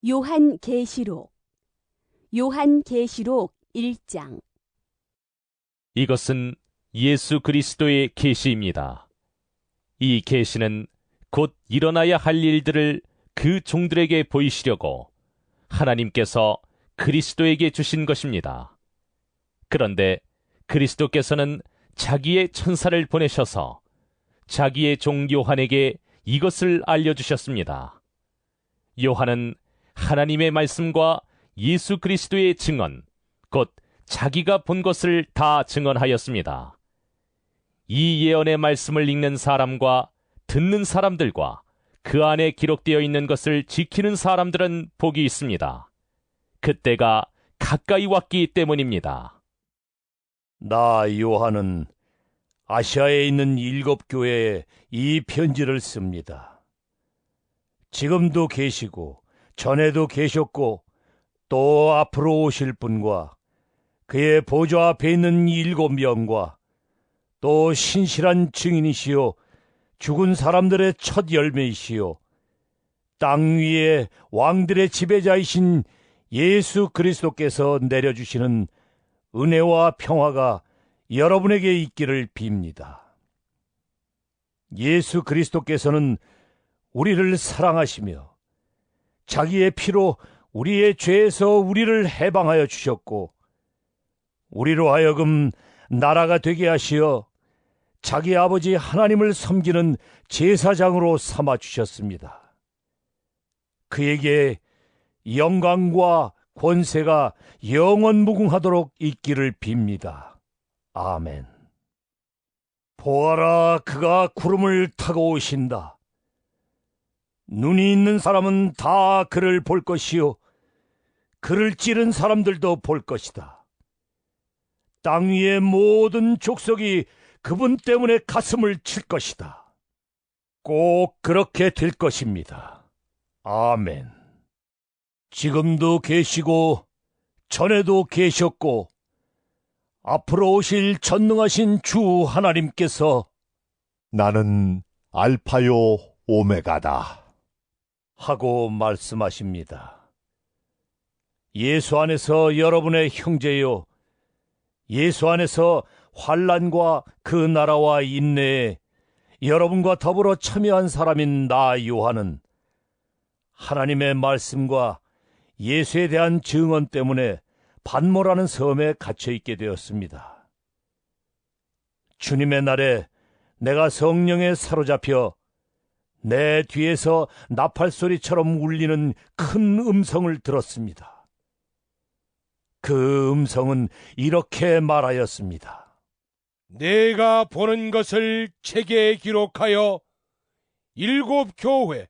요한계시록 1장. 이것은 예수 그리스도의 계시입니다. 이 계시는 곧 일어나야 할 일들을 그 종들에게 보이시려고 하나님께서 그리스도에게 주신 것입니다. 그런데 그리스도께서는 자기의 천사를 보내셔서 자기의 종 요한에게 이것을 알려주셨습니다. 요한은 하나님의 말씀과 예수 그리스도의 증언, 곧 자기가 본 것을 다 증언하였습니다. 이 예언의 말씀을 읽는 사람과 듣는 사람들과 그 안에 기록되어 있는 것을 지키는 사람들은 복이 있습니다. 그때가 가까이 왔기 때문입니다. 나 요한은 아시아에 있는 7 교회에 이 편지를 씁니다. 지금도 계시고 전에도 계셨고 또 앞으로 오실 분과 그의 보좌 앞에 있는 7 명과 또 신실한 증인이시요 죽은 사람들의 첫 열매이시요 땅 위에 왕들의 지배자이신 예수 그리스도께서 내려주시는 은혜와 평화가 여러분에게 있기를 빕니다. 예수 그리스도께서는 우리를 사랑하시며 자기의 피로 우리의 죄에서 우리를 해방하여 주셨고 우리로 하여금 나라가 되게 하시어 자기 아버지 하나님을 섬기는 제사장으로 삼아 주셨습니다. 그에게 영광과 권세가 영원무궁하도록 있기를 빕니다. 아멘. 보아라, 그가 구름을 타고 오신다. 눈이 있는 사람은 다 그를 볼 것이요 그를 찌른 사람들도 볼 것이다. 땅 위의 모든 족속이 그분 때문에 가슴을 칠 것이다. 꼭 그렇게 될 것입니다. 아멘. 지금도 계시고 전에도 계셨고 앞으로 오실 전능하신 주 하나님께서 나는 알파요 오메가다 하고 말씀하십니다. 예수 안에서 여러분의 형제요, 예수 안에서 환난과 그 나라와 인내에 여러분과 더불어 참여한 사람인 나 요한은 하나님의 말씀과 예수에 대한 증언 때문에 반모라는 섬에 갇혀 있게 되었습니다. 주님의 날에 내가 성령에 사로잡혀 내 뒤에서 나팔소리처럼 울리는 큰 음성을 들었습니다. 그 음성은 이렇게 말하였습니다. 내가 보는 것을 책에 기록하여 7 교회,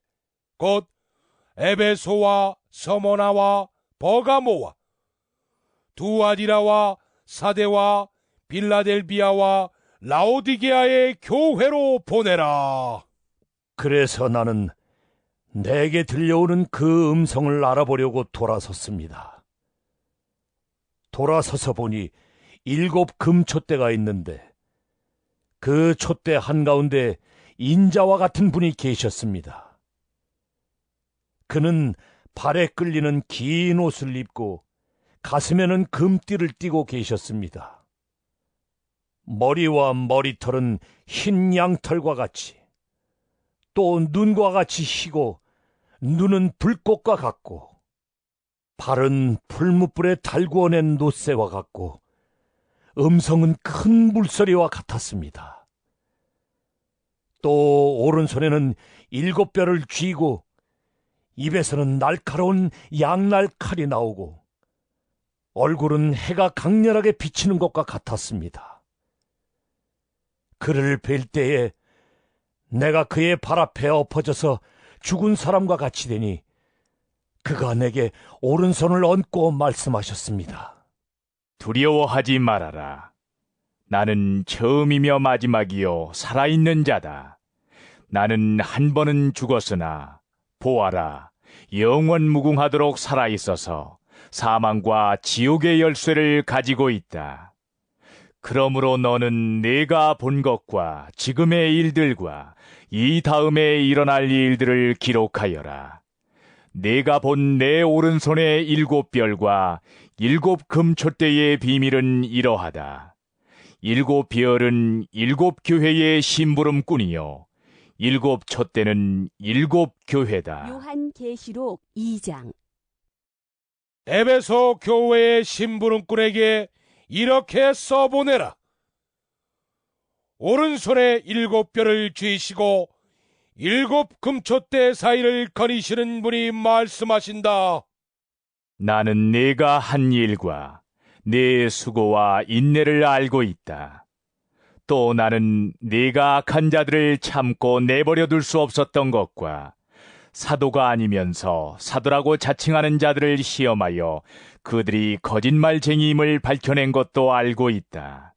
곧 에베소와 서모나와 버가모와 두아디라와 사데와 빌라델비아와 라오디게아의 교회로 보내라. 그래서 나는 내게 들려오는 그 음성을 알아보려고 돌아섰습니다. 돌아서서 보니 7 금촛대가 있는데 그 촛대 한가운데 인자와 같은 분이 계셨습니다. 그는 발에 끌리는 긴 옷을 입고 가슴에는 금띠를 띠고 계셨습니다. 머리와 머리털은 흰 양털과 같이 또 눈과 같이 희고 눈은 불꽃과 같고 발은 풀무불에 달구어낸 노새와 같고 음성은 큰 물소리와 같았습니다. 또 오른손에는 7 뼈를 쥐고 입에서는 날카로운 양날 칼이 나오고 얼굴은 해가 강렬하게 비치는 것과 같았습니다. 그를 뵐 때에 내가 그의 발 앞에 엎어져서 죽은 사람과 같이 되니 그가 내게 오른손을 얹고 말씀하셨습니다. 두려워하지 말아라. 나는 처음이며 마지막이요 살아있는 자다. 나는 한 번은 죽었으나 보아라, 영원 무궁하도록 살아있어서 사망과 지옥의 열쇠를 가지고 있다. 그러므로 너는 내가 본 것과 지금의 일들과 이 다음에 일어날 일들을 기록하여라. 내가 본 내 오른손의 7별과 7금촛대의 비밀은 이러하다. 7별은 7교회의 심부름꾼이요 7촛대는 7교회다. 요한계시록 2장. 에베소 교회의 심부름꾼에게 이렇게 써보내라. 오른손에 7뼈를 쥐시고 7금촛대 사이를 거니시는 분이 말씀하신다. 나는 네가 한 일과 네 수고와 인내를 알고 있다. 또 나는 네가 악한 자들을 참고 내버려 둘 수 없었던 것과 사도가 아니면서 사도라고 자칭하는 자들을 시험하여 그들이 거짓말쟁이임을 밝혀낸 것도 알고 있다.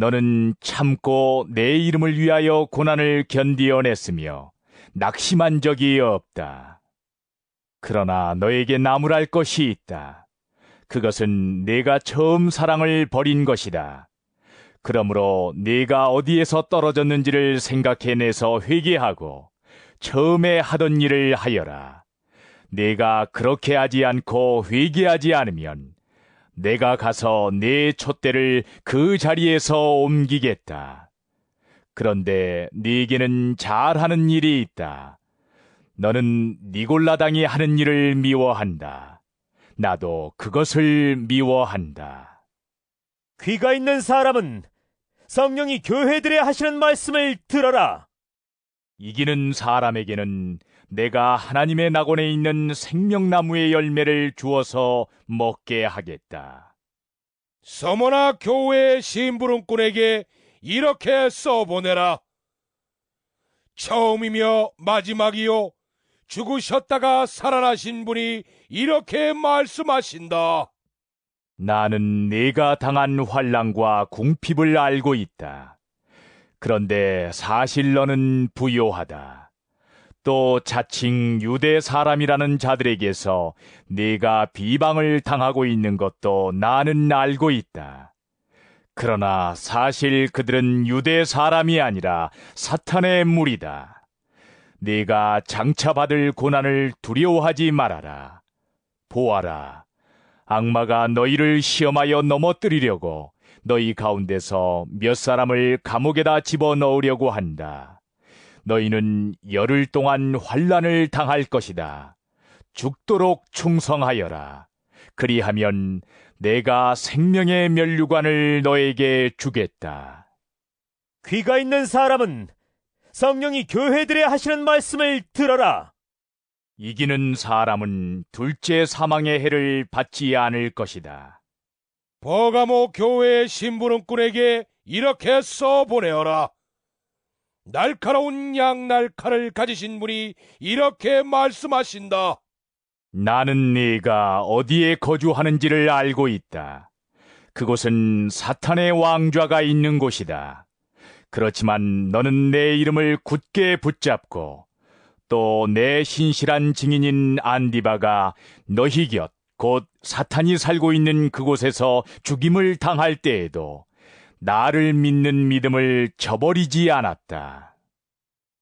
너는 참고 내 이름을 위하여 고난을 견디어냈으며 낙심한 적이 없다. 그러나 너에게 나무랄 것이 있다. 그것은 네가 처음 사랑을 버린 것이다. 그러므로 네가 어디에서 떨어졌는지를 생각해내서 회개하고 처음에 하던 일을 하여라. 네가 그렇게 하지 않고 회개하지 않으면 내가 가서 네 촛대를 그 자리에서 옮기겠다. 그런데 네게는 잘하는 일이 있다. 너는 니골라당이 하는 일을 미워한다. 나도 그것을 미워한다. 귀가 있는 사람은 성령이 교회들에 하시는 말씀을 들어라. 이기는 사람에게는 내가 하나님의 낙원에 있는 생명나무의 열매를 주어서 먹게 하겠다. 서머나 교회의 심부름꾼에게 이렇게 써보내라. 처음이며 마지막이요 죽으셨다가 살아나신 분이 이렇게 말씀하신다. 나는 네가 당한 환난과 궁핍을 알고 있다. 그런데 사실 너는 부요하다. 또 자칭 유대 사람이라는 자들에게서 네가 비방을 당하고 있는 것도 나는 알고 있다. 그러나 사실 그들은 유대 사람이 아니라 사탄의 무리다. 네가 장차 받을 고난을 두려워하지 말아라. 보아라, 악마가 너희를 시험하여 넘어뜨리려고 너희 가운데서 몇 사람을 감옥에다 집어넣으려고 한다. 너희는 열흘 동안 환난을 당할 것이다. 죽도록 충성하여라. 그리하면 내가 생명의 면류관을 너에게 주겠다. 귀가 있는 사람은 성령이 교회들에 하시는 말씀을 들어라. 이기는 사람은 둘째 사망의 해를 받지 않을 것이다. 버가모 교회의 심부름꾼에게 이렇게 써보내어라. 날카로운 양날칼을 가지신 분이 이렇게 말씀하신다. 나는 네가 어디에 거주하는지를 알고 있다. 그곳은 사탄의 왕좌가 있는 곳이다. 그렇지만 너는 내 이름을 굳게 붙잡고 또 내 신실한 증인인 안디바가 너희 곁 곧 사탄이 살고 있는 그곳에서 죽임을 당할 때에도 나를 믿는 믿음을 저버리지 않았다.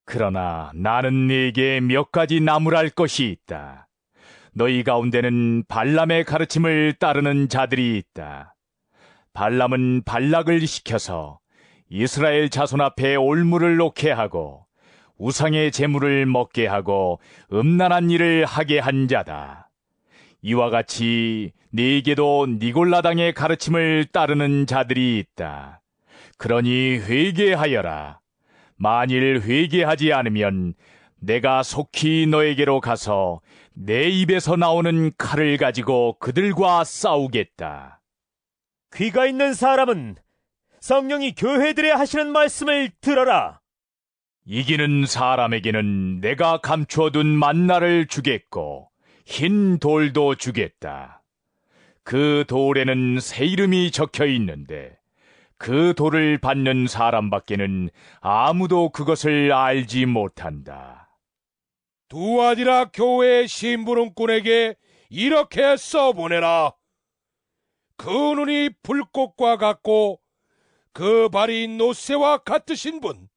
그러나 나는 네게 몇 가지 나무랄 것이 있다. 너희 가운데는 발람의 가르침을 따르는 자들이 있다. 발람은 발락을 시켜서 이스라엘 자손 앞에 올무를 놓게 하고 우상의 제물을 먹게 하고 음란한 일을 하게 한 자다. 이와 같이 네게도 니골라당의 가르침을 따르는 자들이 있다. 그러니 회개하여라. 만일 회개하지 않으면 내가 속히 너에게로 가서 내 입에서 나오는 칼을 가지고 그들과 싸우겠다. 귀가 있는 사람은 성령이 교회들에 하시는 말씀을 들어라. 이기는 사람에게는 내가 감추어둔 만나를 주겠고 흰 돌도 주겠다. 그 돌에는 새 이름이 적혀 있는데 그 돌을 받는 사람밖에는 아무도 그것을 알지 못한다. 두아디라 교회의 심부름꾼에게 이렇게 써보내라. 그 눈이 불꽃과 같고 그 발이 노새와 같으신 분,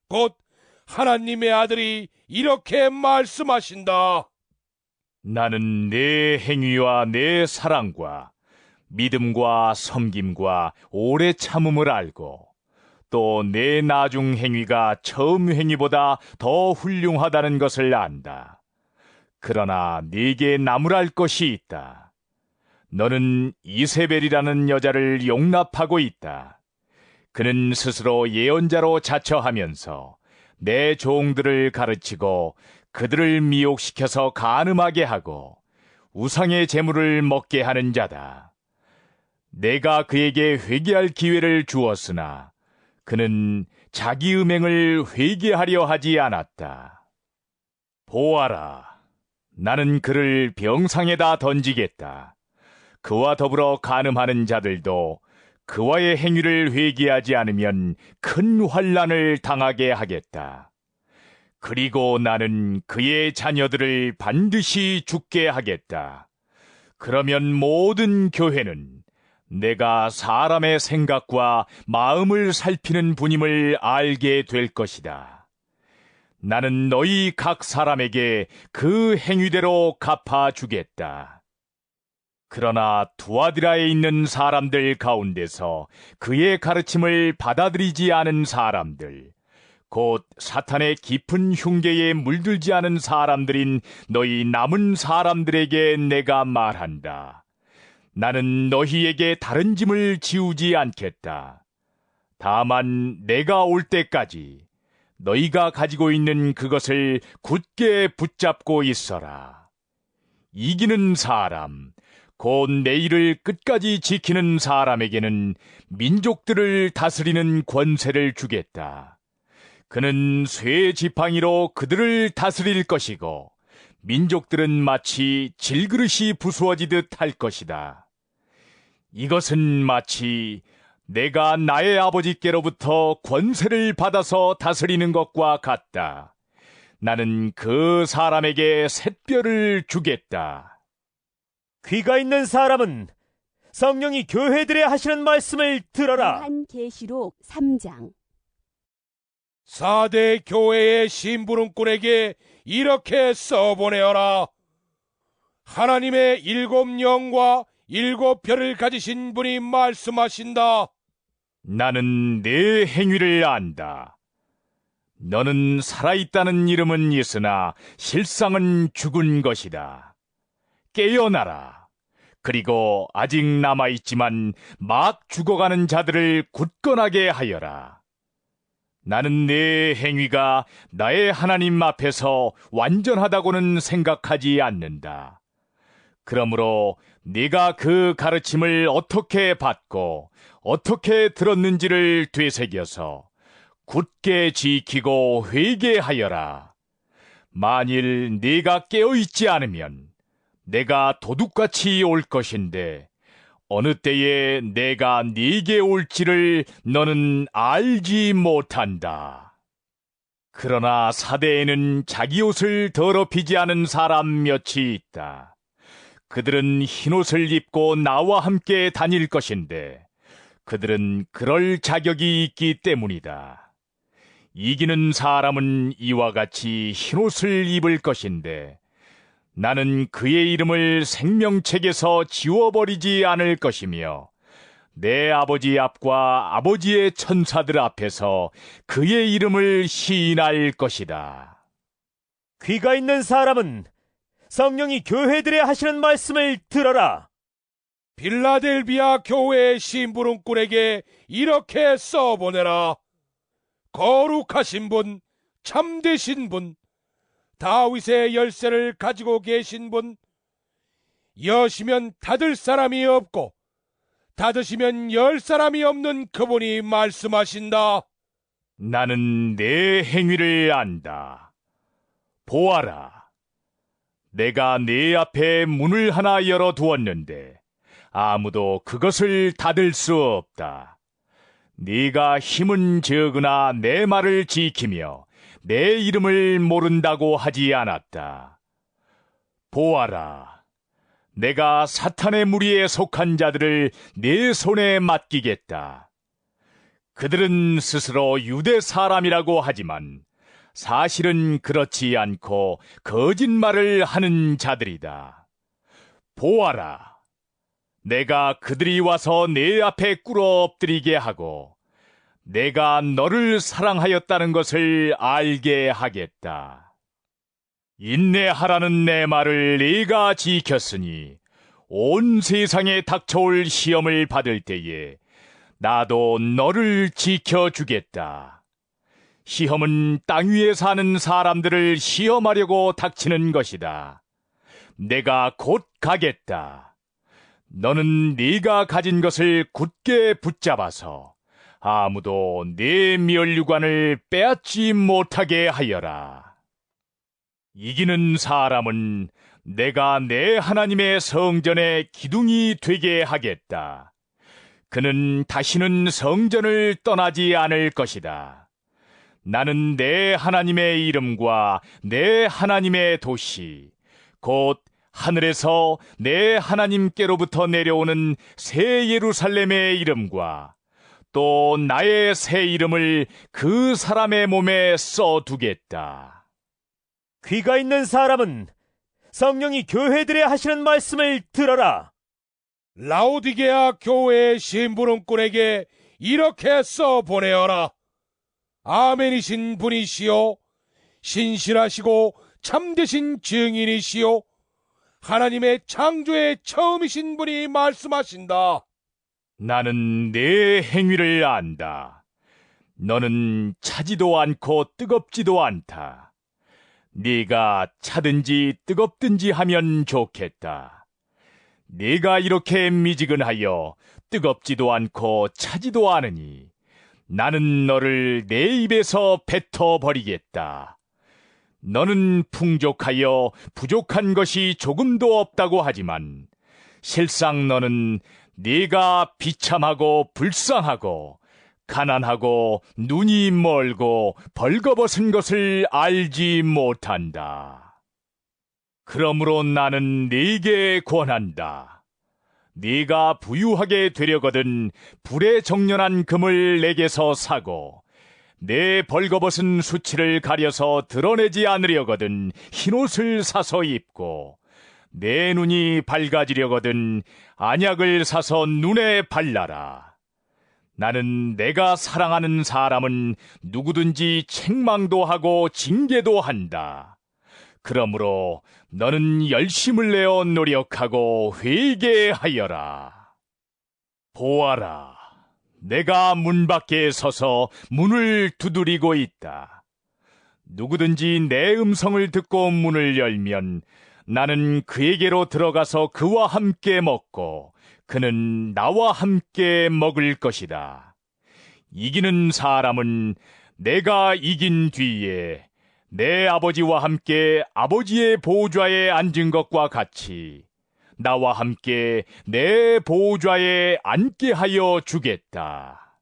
곧 하나님의 아들이 이렇게 말씀하신다. 나는 내 행위와 내 사랑과 믿음과 섬김과 오래 참음을 알고 또 내 나중 행위가 처음 행위보다 더 훌륭하다는 것을 안다. 그러나 네게 나무랄 것이 있다. 너는 이세벨이라는 여자를 용납하고 있다. 그는 스스로 예언자로 자처하면서 내 종들을 가르치고 그들을 미혹시켜서 간음하게 하고 우상의 재물을 먹게 하는 자다. 내가 그에게 회개할 기회를 주었으나 그는 자기 음행을 회개하려 하지 않았다. 보아라, 나는 그를 병상에다 던지겠다. 그와 더불어 간음하는 자들도 그와의 행위를 회개하지 않으면 큰 환난을 당하게 하겠다. 그리고 나는 그의 자녀들을 반드시 죽게 하겠다. 그러면 모든 교회는 내가 사람의 생각과 마음을 살피는 분임을 알게 될 것이다. 나는 너희 각 사람에게 그 행위대로 갚아주겠다. 그러나 두아디라에 있는 사람들 가운데서 그의 가르침을 받아들이지 않은 사람들, 곧 사탄의 깊은 흉계에 물들지 않은 사람들인 너희 남은 사람들에게 내가 말한다. 나는 너희에게 다른 짐을 지우지 않겠다. 다만 내가 올 때까지 너희가 가지고 있는 그것을 굳게 붙잡고 있어라. 이기는 사람, 곧 내 일을 끝까지 지키는 사람에게는 민족들을 다스리는 권세를 주겠다. 그는 쇠 지팡이로 그들을 다스릴 것이고 민족들은 마치 질그릇이 부수어지듯 할 것이다. 이것은 마치 내가 나의 아버지께로부터 권세를 받아서 다스리는 것과 같다. 나는 그 사람에게 샛별을 주겠다. 귀가 있는 사람은 성령이 교회들에 하시는 말씀을 들어라. 요한계시록 3장. 4대 교회의 심부름꾼에게 이렇게 써보내어라. 하나님의 7영과 7별을 가지신 분이 말씀하신다. 나는 내 행위를 안다. 너는 살아있다는 이름은 있으나 실상은 죽은 것이다. 깨어나라. 그리고 아직 남아있지만 막 죽어가는 자들을 굳건하게 하여라. 나는 내 행위가 나의 하나님 앞에서 완전하다고는 생각하지 않는다. 그러므로 네가 그 가르침을 어떻게 받고 어떻게 들었는지를 되새겨서 굳게 지키고 회개하여라. 만일 네가 깨어있지 않으면 내가 도둑같이 올 것인데 어느 때에 내가 네게 올지를 너는 알지 못한다. 그러나 사대에는 자기 옷을 더럽히지 않은 사람 몇이 있다. 그들은 흰옷을 입고 나와 함께 다닐 것인데 그들은 그럴 자격이 있기 때문이다. 이기는 사람은 이와 같이 흰옷을 입을 것인데 나는 그의 이름을 생명책에서 지워버리지 않을 것이며 내 아버지 앞과 아버지의 천사들 앞에서 그의 이름을 시인할 것이다. 귀가 있는 사람은 성령이 교회들에 하시는 말씀을 들어라. 빌라델비아 교회의 심부름꾼에게 이렇게 써보내라. 거룩하신 분, 참되신 분, 다윗의 열쇠를 가지고 계신 분, 여시면 닫을 사람이 없고 닫으시면 열 사람이 없는 그분이 말씀하신다. 나는 내 행위를 안다. 보아라. 내가 네 앞에 문을 하나 열어두었는데 아무도 그것을 닫을 수 없다. 네가 힘은 적으나 내 말을 지키며 내 이름을 모른다고 하지 않았다. 보아라. 내가 사탄의 무리에 속한 자들을 네 손에 맡기겠다. 그들은 스스로 유대 사람이라고 하지만 사실은 그렇지 않고 거짓말을 하는 자들이다. 보아라, 내가 그들이 와서 내 앞에 꿇어 엎드리게 하고 내가 너를 사랑하였다는 것을 알게 하겠다. 인내하라는 내 말을 네가 지켰으니 온 세상에 닥쳐올 시험을 받을 때에 나도 너를 지켜주겠다. 시험은 땅 위에 사는 사람들을 시험하려고 닥치는 것이다. 내가 곧 가겠다. 너는 네가 가진 것을 굳게 붙잡아서 아무도 네 면류관을 빼앗지 못하게 하여라. 이기는 사람은 내가 내 하나님의 성전에 기둥이 되게 하겠다. 그는 다시는 성전을 떠나지 않을 것이다. 나는 내 하나님의 이름과 내 하나님의 도시, 곧 하늘에서 내 하나님께로부터 내려오는 새 예루살렘의 이름과 또 나의 새 이름을 그 사람의 몸에 써두겠다. 귀가 있는 사람은 성령이 교회들에 하시는 말씀을 들어라. 라오디게아 교회의 심부름꾼에게 이렇게 써보내어라. 아멘이신 분이시요 신실하시고 참되신 증인이시요 하나님의 창조의 처음이신 분이 말씀하신다. 나는 내 행위를 안다. 너는 차지도 않고 뜨겁지도 않다. 네가 차든지 뜨겁든지 하면 좋겠다. 네가 이렇게 미지근하여 뜨겁지도 않고 차지도 않으니 나는 너를 내 입에서 뱉어버리겠다. 너는 풍족하여 부족한 것이 조금도 없다고 하지만 실상 너는 네가 비참하고 불쌍하고 가난하고 눈이 멀고 벌거벗은 것을 알지 못한다. 그러므로 나는 네게 권한다. 네가 부유하게 되려거든 불에 정련한 금을 내게서 사고 내 벌거벗은 수치를 가려서 드러내지 않으려거든 흰옷을 사서 입고 내 눈이 밝아지려거든 안약을 사서 눈에 발라라. 나는 내가 사랑하는 사람은 누구든지 책망도 하고 징계도 한다. 그러므로 너는 열심을 내어 노력하고 회개하여라. 보아라, 내가 문 밖에 서서 문을 두드리고 있다. 누구든지 내 음성을 듣고 문을 열면 나는 그에게로 들어가서 그와 함께 먹고 그는 나와 함께 먹을 것이다. 이기는 사람은 내가 이긴 뒤에 내 아버지와 함께 아버지의 보좌에 앉은 것과 같이 나와 함께 내 보좌에 앉게 하여 주겠다.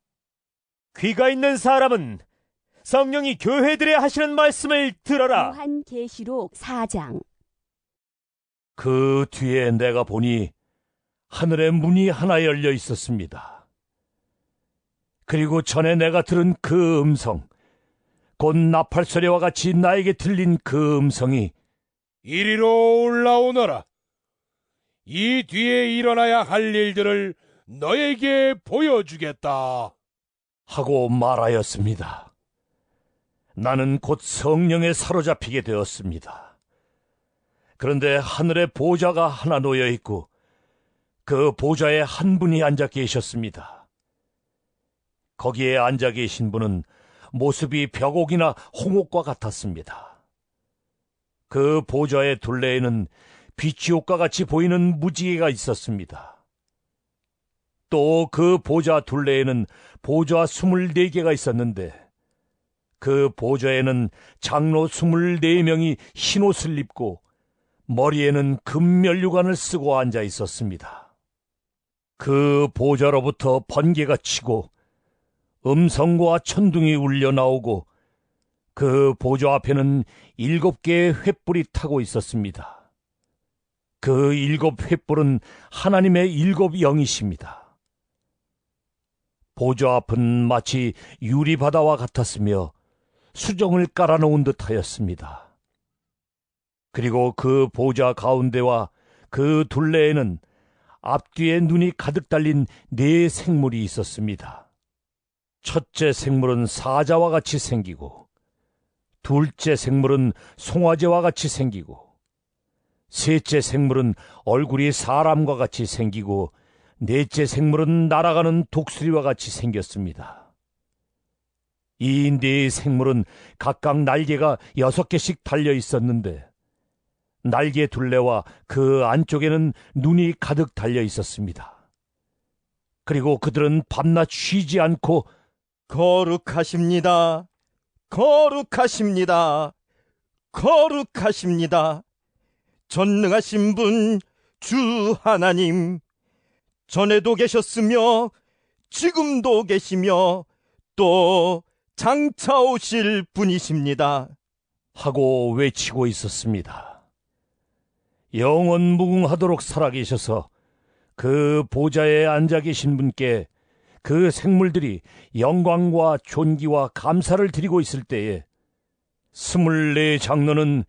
귀가 있는 사람은 성령이 교회들에 하시는 말씀을 들어라. 요한계시록 4장. 그 뒤에 내가 보니 하늘의 문이 하나 열려 있었습니다. 그리고 전에 내가 들은 그 음성, 곧 나팔 소리와 같이 나에게 들린 그 음성이 이리로 올라오너라. 이 뒤에 일어나야 할 일들을 너에게 보여주겠다. 하고 말하였습니다. 나는 곧 성령에 사로잡히게 되었습니다. 그런데 하늘에 보좌가 하나 놓여 있고 그 보좌에 한 분이 앉아 계셨습니다. 거기에 앉아 계신 분은 모습이 벽옥이나 홍옥과 같았습니다. 그 보좌의 둘레에는 빛이 옷과 같이 보이는 무지개가 있었습니다. 또 그 보좌 둘레에는 보좌 24개가 있었는데 그 보좌에는 장로 24명이 흰옷을 입고 머리에는 금면류관을 쓰고 앉아 있었습니다. 그 보좌로부터 번개가 치고 음성과 천둥이 울려 나오고 그 보좌 앞에는 7개의 횃불이 타고 있었습니다. 그 7 횃불은 하나님의 7 영이십니다. 보좌 앞은 마치 유리바다와 같았으며 수정을 깔아놓은 듯하였습니다. 그리고 그 보좌 가운데와 그 둘레에는 앞뒤에 눈이 가득 달린 네 생물이 있었습니다. 첫째 생물은 사자와 같이 생기고, 둘째 생물은 송아지와 같이 생기고, 셋째 생물은 얼굴이 사람과 같이 생기고, 넷째 생물은 날아가는 독수리와 같이 생겼습니다. 이 네 생물은 각각 날개가 6개씩 달려 있었는데, 날개 둘레와 그 안쪽에는 눈이 가득 달려 있었습니다. 그리고 그들은 밤낮 쉬지 않고 거룩하십니다. 거룩하십니다. 거룩하십니다. 전능하신 분 주 하나님, 전에도 계셨으며 지금도 계시며 또 장차 오실 분이십니다. 하고 외치고 있었습니다. 영원 무궁하도록 살아계셔서 그 보좌에 앉아 계신 분께 그 생물들이 영광과 존귀와 감사를 드리고 있을 때에 24 장로는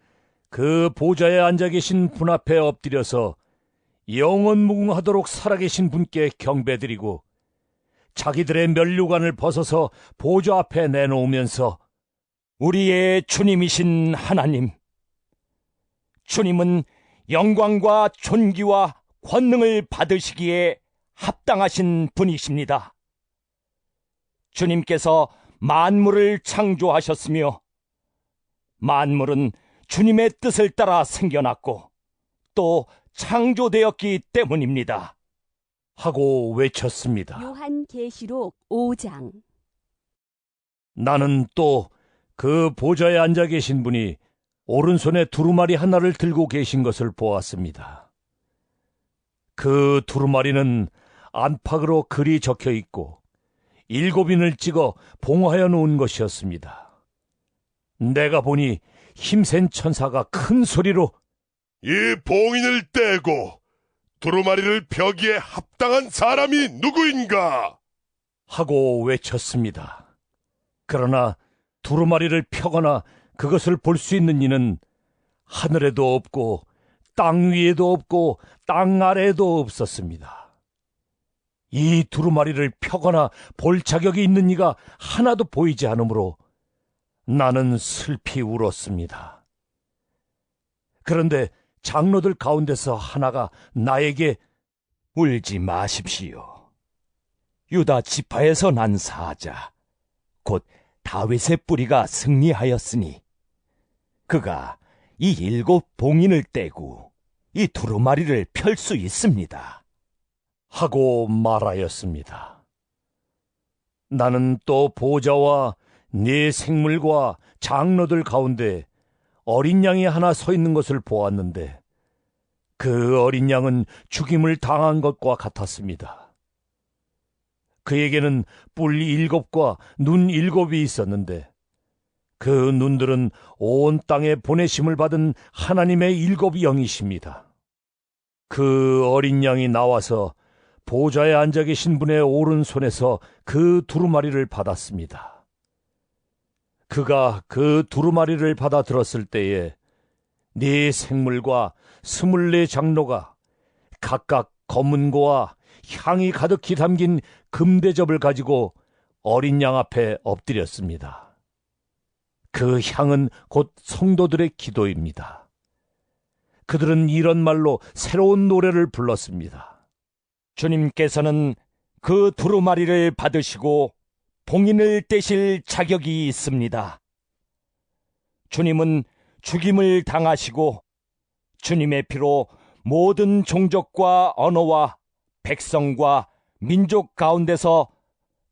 그 보좌에 앉아 계신 분 앞에 엎드려서 영원 무궁하도록 살아계신 분께 경배드리고 자기들의 면류관을 벗어서 보좌 앞에 내놓으면서 우리의 주님이신 하나님, 주님은 영광과 존귀와 권능을 받으시기에 합당하신 분이십니다. 주님께서 만물을 창조하셨으며 만물은 주님의 뜻을 따라 생겨났고 또 창조되었기 때문입니다. 하고 외쳤습니다. 요한계시록 5장. 나는 또 그 보좌에 앉아 계신 분이 오른손에 두루마리 하나를 들고 계신 것을 보았습니다. 그 두루마리는 안팎으로 글이 적혀 있고 7인을 찍어 봉하여 놓은 것이었습니다. 내가 보니 힘센 천사가 큰 소리로 이 봉인을 떼고 두루마리를 펴기에 합당한 사람이 누구인가? 하고 외쳤습니다. 그러나 두루마리를 펴거나 그것을 볼 수 있는 이는 하늘에도 없고 땅 위에도 없고 땅 아래에도 없었습니다. 이 두루마리를 펴거나 볼 자격이 있는 이가 하나도 보이지 않으므로 나는 슬피 울었습니다. 그런데 장로들 가운데서 하나가 나에게 울지 마십시오. 유다 지파에서 난 사자, 곧 다윗의 뿌리가 승리하였으니 그가 이 7 봉인을 떼고 이 두루마리를 펼 수 있습니다. 하고 말하였습니다. 나는 또 보좌와 네 생물과 장로들 가운데 어린 양이 하나 서 있는 것을 보았는데 그 어린 양은 죽임을 당한 것과 같았습니다. 그에게는 뿔 7과 눈 7이 있었는데 그 눈들은 온 땅에 보내심을 받은 하나님의 7 영이십니다. 그 어린 양이 나와서 보좌에 앉아 계신 분의 오른손에서 그 두루마리를 받았습니다. 그가 그 두루마리를 받아 들었을 때에 네 생물과 24 장로가 각각 검은 고와 향이 가득히 담긴 금대접을 가지고 어린 양 앞에 엎드렸습니다. 그 향은 곧 성도들의 기도입니다. 그들은 이런 말로 새로운 노래를 불렀습니다. 주님께서는 그 두루마리를 받으시고 봉인을 떼실 자격이 있습니다. 주님은 죽임을 당하시고 주님의 피로 모든 종족과 언어와 백성과 민족 가운데서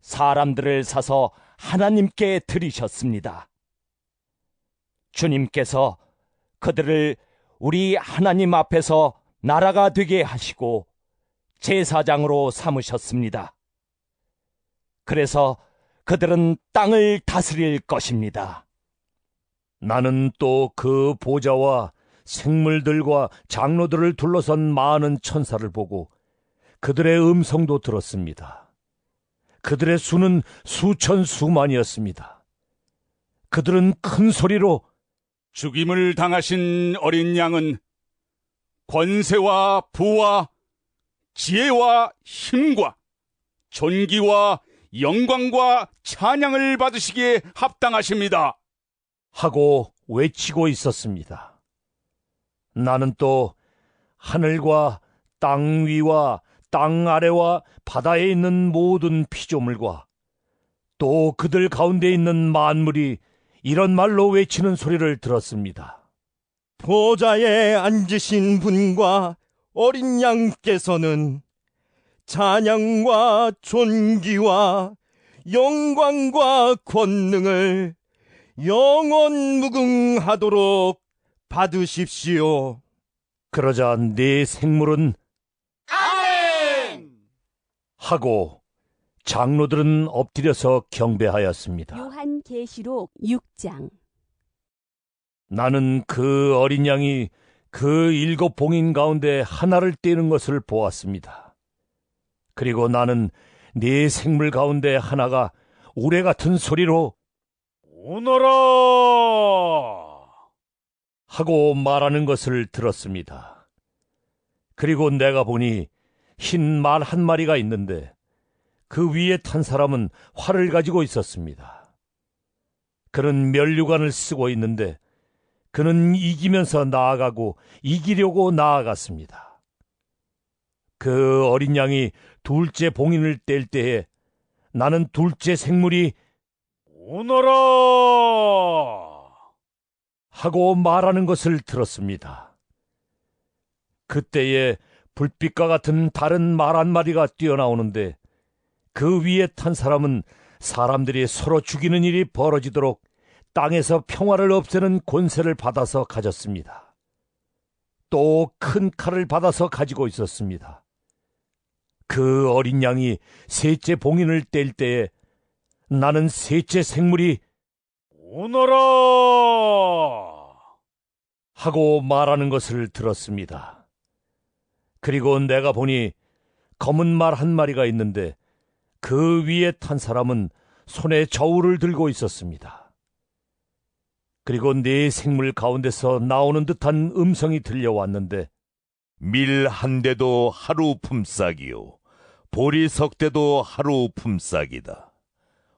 사람들을 사서 하나님께 드리셨습니다. 주님께서 그들을 우리 하나님 앞에서 나라가 되게 하시고 제사장으로 삼으셨습니다. 그래서 그들은 땅을 다스릴 것입니다. 나는 또 그 보좌와 생물들과 장로들을 둘러선 많은 천사를 보고 그들의 음성도 들었습니다. 그들의 수는 수천 수만이었습니다. 그들은 큰 소리로 죽임을 당하신 어린 양은 권세와 부와 지혜와 힘과 존귀와 영광과 찬양을 받으시기에 합당하십니다 하고 외치고 있었습니다. 나는 또 하늘과 땅 위와 땅 아래와 바다에 있는 모든 피조물과 또 그들 가운데 있는 만물이 이런 말로 외치는 소리를 들었습니다. 보좌에 앉으신 분과 어린 양께서는 찬양과 존귀와 영광과 권능을 영원 무궁하도록 받으십시오. 그러자 네 생물은 아멘! 하고 장로들은 엎드려서 경배하였습니다. 요한계시록 6장. 나는 그 어린 양이 그 7 봉인 가운데 하나를 떼는 것을 보았습니다. 그리고 나는 네 생물 가운데 하나가 우레 같은 소리로 오너라! 하고 말하는 것을 들었습니다. 그리고 내가 보니 흰 말 한 마리가 있는데 그 위에 탄 사람은 활을 가지고 있었습니다. 그는 면류관을 쓰고 있는데 그는 이기면서 나아가고 이기려고 나아갔습니다. 그 어린 양이 둘째 봉인을 뗄 때에 나는 둘째 생물이 오너라! 하고 말하는 것을 들었습니다. 그때에 불빛과 같은 다른 말 한 마리가 뛰어나오는데 그 위에 탄 사람은 사람들이 서로 죽이는 일이 벌어지도록 땅에서 평화를 없애는 권세를 받아서 가졌습니다. 또 큰 칼을 받아서 가지고 있었습니다. 그 어린 양이 셋째 봉인을 뗄 때에 나는 셋째 생물이 오너라! 하고 말하는 것을 들었습니다. 그리고 내가 보니 검은 말 한 마리가 있는데 그 위에 탄 사람은 손에 저울을 들고 있었습니다. 그리고 네 생물 가운데서 나오는 듯한 음성이 들려왔는데 밀 한 대도 하루 품삯이요 보리석 대도 하루 품삯이다.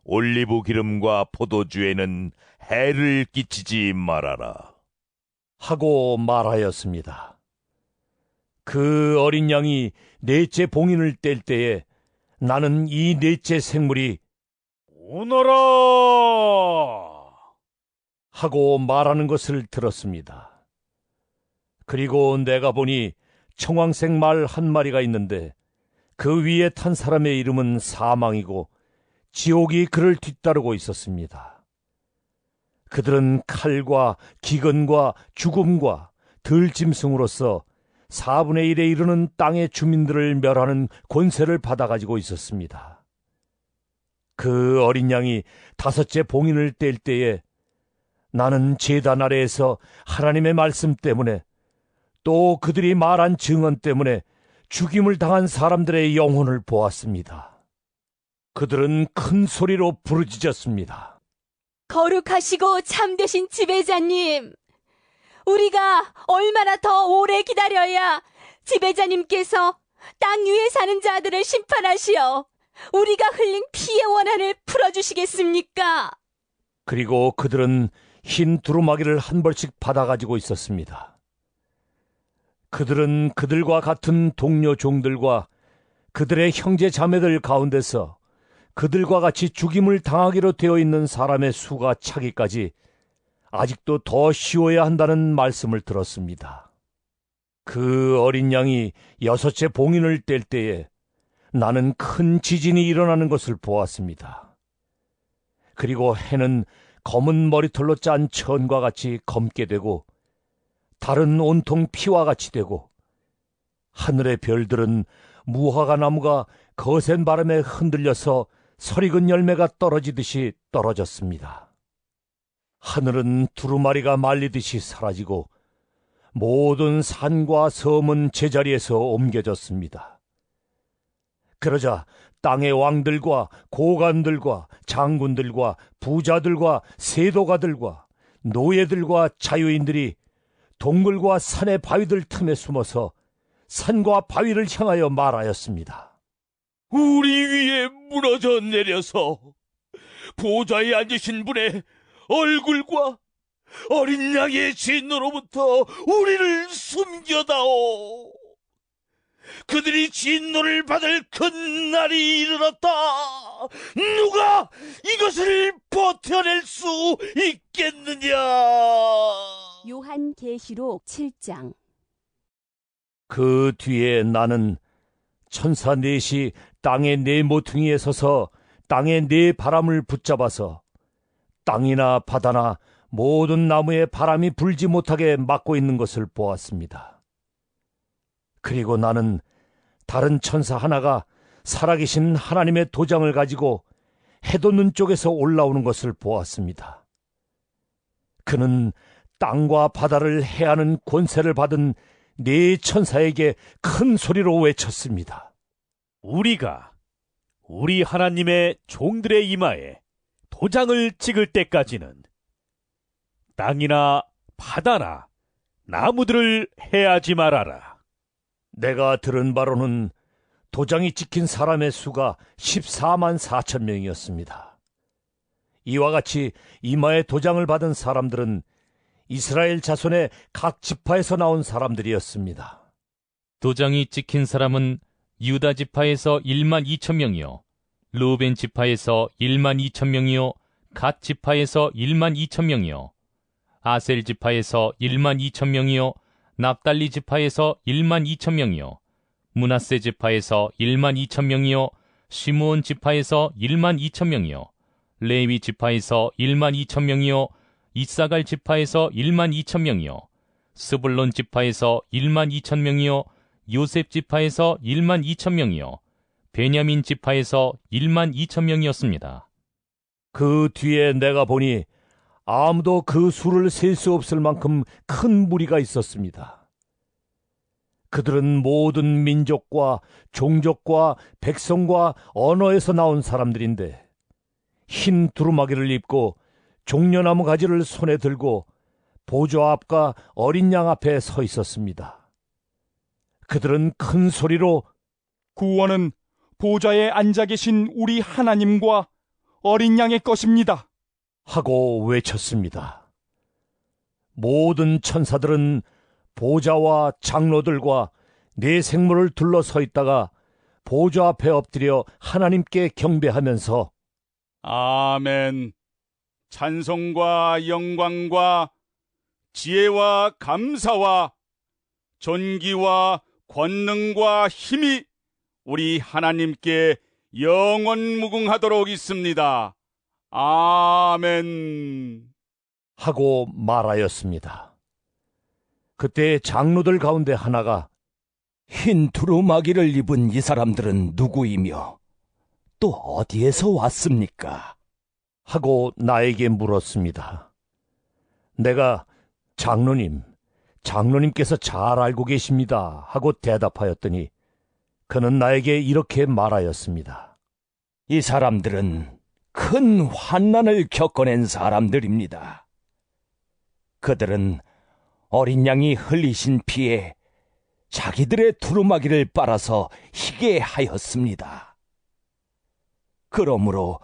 올리브 기름과 포도주에는 해를 끼치지 말아라. 하고 말하였습니다. 그 어린 양이 넷째 봉인을 뗄 때에 나는 이 넷째 생물이 오너라! 하고 말하는 것을 들었습니다. 그리고 내가 보니 청황색 말 한 마리가 있는데 그 위에 탄 사람의 이름은 사망이고 지옥이 그를 뒤따르고 있었습니다. 그들은 칼과 기근과 죽음과 들짐승으로서 4분의 1에 이르는 땅의 주민들을 멸하는 권세를 받아가지고 있었습니다. 그 어린 양이 5째 봉인을 뗄 때에 나는 제단 아래에서 하나님의 말씀 때문에 또 그들이 말한 증언 때문에 죽임을 당한 사람들의 영혼을 보았습니다. 그들은 큰 소리로 부르짖었습니다. 거룩하시고 참되신 지배자님, 우리가 얼마나 더 오래 기다려야 지배자님께서 땅 위에 사는 자들을 심판하시어 우리가 흘린 피의 원한을 풀어주시겠습니까? 그리고 그들은 흰 두루마기를 한 벌씩 받아가지고 있었습니다. 그들은 그들과 같은 동료 종들과 그들의 형제 자매들 가운데서 그들과 같이 죽임을 당하기로 되어 있는 사람의 수가 차기까지 아직도 더 쉬워야 한다는 말씀을 들었습니다. 그 어린 양이 6째 봉인을 뗄 때에 나는 큰 지진이 일어나는 것을 보았습니다. 그리고 해는 검은 머리털로 짠 천과 같이 검게 되고 달은 온통 피와 같이 되고 하늘의 별들은 무화과 나무가 거센 바람에 흔들려서 설익은 열매가 떨어지듯이 떨어졌습니다. 하늘은 두루마리가 말리듯이 사라지고 모든 산과 섬은 제자리에서 옮겨졌습니다. 그러자 땅의 왕들과 고관들과 장군들과 부자들과 세도가들과 노예들과 자유인들이 동굴과 산의 바위들 틈에 숨어서 산과 바위를 향하여 말하였습니다. 우리 위에 무너져 내려서 보좌에 앉으신 분의 얼굴과 어린 양의 진노로부터 우리를 숨겨다오. 그들이 진노를 받을 큰 날이 이르렀다. 누가 이것을 버텨낼 수 있겠느냐? 요한계시록 7장. 그 뒤에 나는 천사 넷이 땅의 네 모퉁이에 서서 땅의 네 바람을 붙잡아서 땅이나 바다나 모든 나무에 바람이 불지 못하게 막고 있는 것을 보았습니다. 그리고 나는 다른 천사 하나가 살아계신 하나님의 도장을 가지고 해돋는 쪽에서 올라오는 것을 보았습니다. 그는 땅과 바다를 해하는 권세를 받은 네 천사에게 큰 소리로 외쳤습니다. 우리가 우리 하나님의 종들의 이마에 도장을 찍을 때까지는 땅이나 바다나 나무들을 해하지 말아라. 내가 들은 바로는 도장이 찍힌 사람의 수가 14만 4천 명이었습니다. 이와 같이 이마에 도장을 받은 사람들은 이스라엘 자손의 각 지파에서 나온 사람들이었습니다. 도장이 찍힌 사람은 유다 지파에서 1만 2천 명이요, 르우벤 지파에서 1만 2천 명이요, 갓 지파에서 1만 2천 명이요, 아셀 지파에서 1만 2천 명이요, 납달리 지파에서 1만 2천 명이요, 므낫세 지파에서 1만 2천 명이요, 시므온 지파에서 1만 2천 명이요, 레위 지파에서 1만 2천 명이요, 이사갈 지파에서 1만 2천 명이요, 스불론 지파에서 1만 2천 명이요, 요셉 지파에서 1만 2천 명이요, 베냐민 지파에서 1만 2천 명이었습니다. 그 뒤에 내가 보니 아무도 그 수를 셀 수 없을 만큼 큰 무리가 있었습니다. 그들은 모든 민족과 종족과 백성과 언어에서 나온 사람들인데 흰 두루마기를 입고 종려나무 가지를 손에 들고 보좌 앞과 어린 양 앞에 서 있었습니다. 그들은 큰 소리로 구원은 보좌에 앉아 계신 우리 하나님과 어린 양의 것입니다 하고 외쳤습니다. 모든 천사들은 보좌와 장로들과 네 생물을 둘러서 있다가 보좌 앞에 엎드려 하나님께 경배하면서 아멘. 찬송과 영광과 지혜와 감사와 존귀와 권능과 힘이 우리 하나님께 영원 무궁하도록 있습니다. 아멘. 하고 말하였습니다. 그때 장로들 가운데 하나가 흰 두루마기를 입은 이 사람들은 누구이며 또 어디에서 왔습니까? 하고 나에게 물었습니다. 내가 장로님께서 잘 알고 계십니다 하고 대답하였더니 그는 나에게 이렇게 말하였습니다. 이 사람들은 큰 환난을 겪어낸 사람들입니다. 그들은 어린 양이 흘리신 피에 자기들의 두루마기를 빨아서 희게 하였습니다. 그러므로